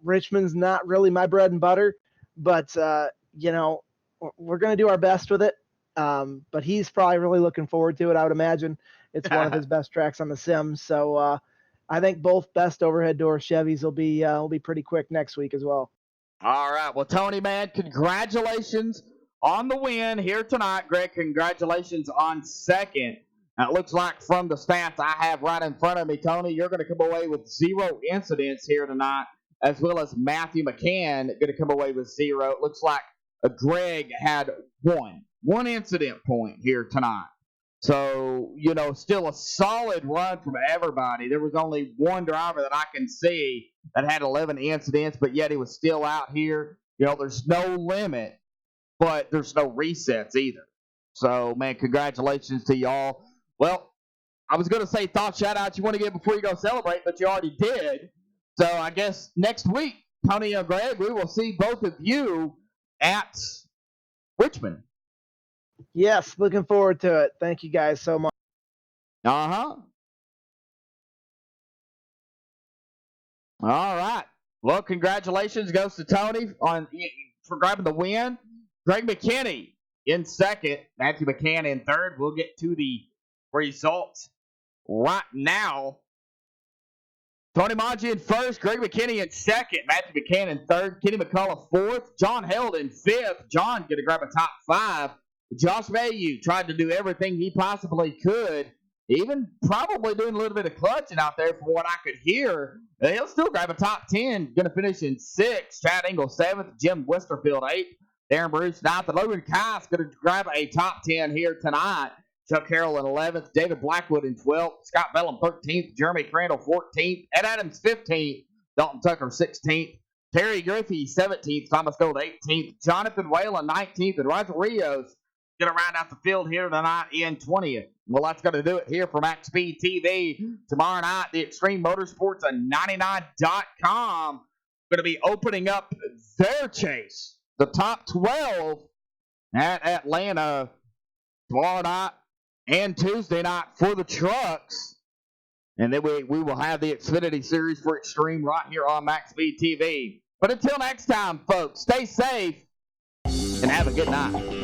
Richmond's not really my bread and butter, but, we're going to do our best with it. But he's probably really looking forward to it. I would imagine it's one of his best tracks on the sim. So, I think both Best Overhead Door Chevys will be pretty quick next week as well.
All right. Well, Tony, man, congratulations on the win here tonight. Greg, congratulations on second. Now, it looks like from the stats I have right in front of me, Tony, you're going to come away with 0 incidents here tonight, as well as Matthew McCann going to come away with 0. It looks like Greg had one incident point here tonight. So, still a solid run from everybody. There was only one driver that I can see that had 11 incidents, but yet he was still out here. There's no limit, but there's no resets either. So, man, congratulations to y'all. Well, I was going to say thought shout-outs you want to give before you go celebrate, but you already did. So I guess next week, Tony and Greg, we will see both of you at Richmond.
Yes, looking forward to it. Thank you guys so much.
Uh-huh. All right. Well, congratulations goes to Tony for grabbing the win. Greg McKinney in second. Matthew McCann in third. We'll get to the results right now. Tony Manji in first, Greg McKinney in second, Matthew McCann in third, Kenny McCullough fourth, John Held in fifth. John going to grab a top 5. Josh Mayu tried to do everything he possibly could, even probably doing a little bit of clutching out there from what I could hear. He'll still grab a top 10, going to finish in 6th. Chad Engel 7th, Jim Westerfield 8th, Darren Bruce 9th, and Logan Kice going to grab a top 10 here tonight. Chuck Carroll in 11th, David Blackwood in 12th, Scott Bellum 13th, Jeremy Crandall 14th, Ed Adams 15th, Dalton Tucker 16th, Terry Griffey 17th, Thomas Gold 18th, Jonathan Whalen 19th, and Roger Rios going to round out the field here tonight in 20th. Well, that's going to do it here for MaxSpeedTV. Tomorrow night, the Extreme Motorsports on 99.com going to be opening up their chase, the top 12 at Atlanta tomorrow night and Tuesday night for the trucks. And then we will have the Xfinity Series for Extreme right here on MaxSpeedTV. But until next time, folks, stay safe and have a good night.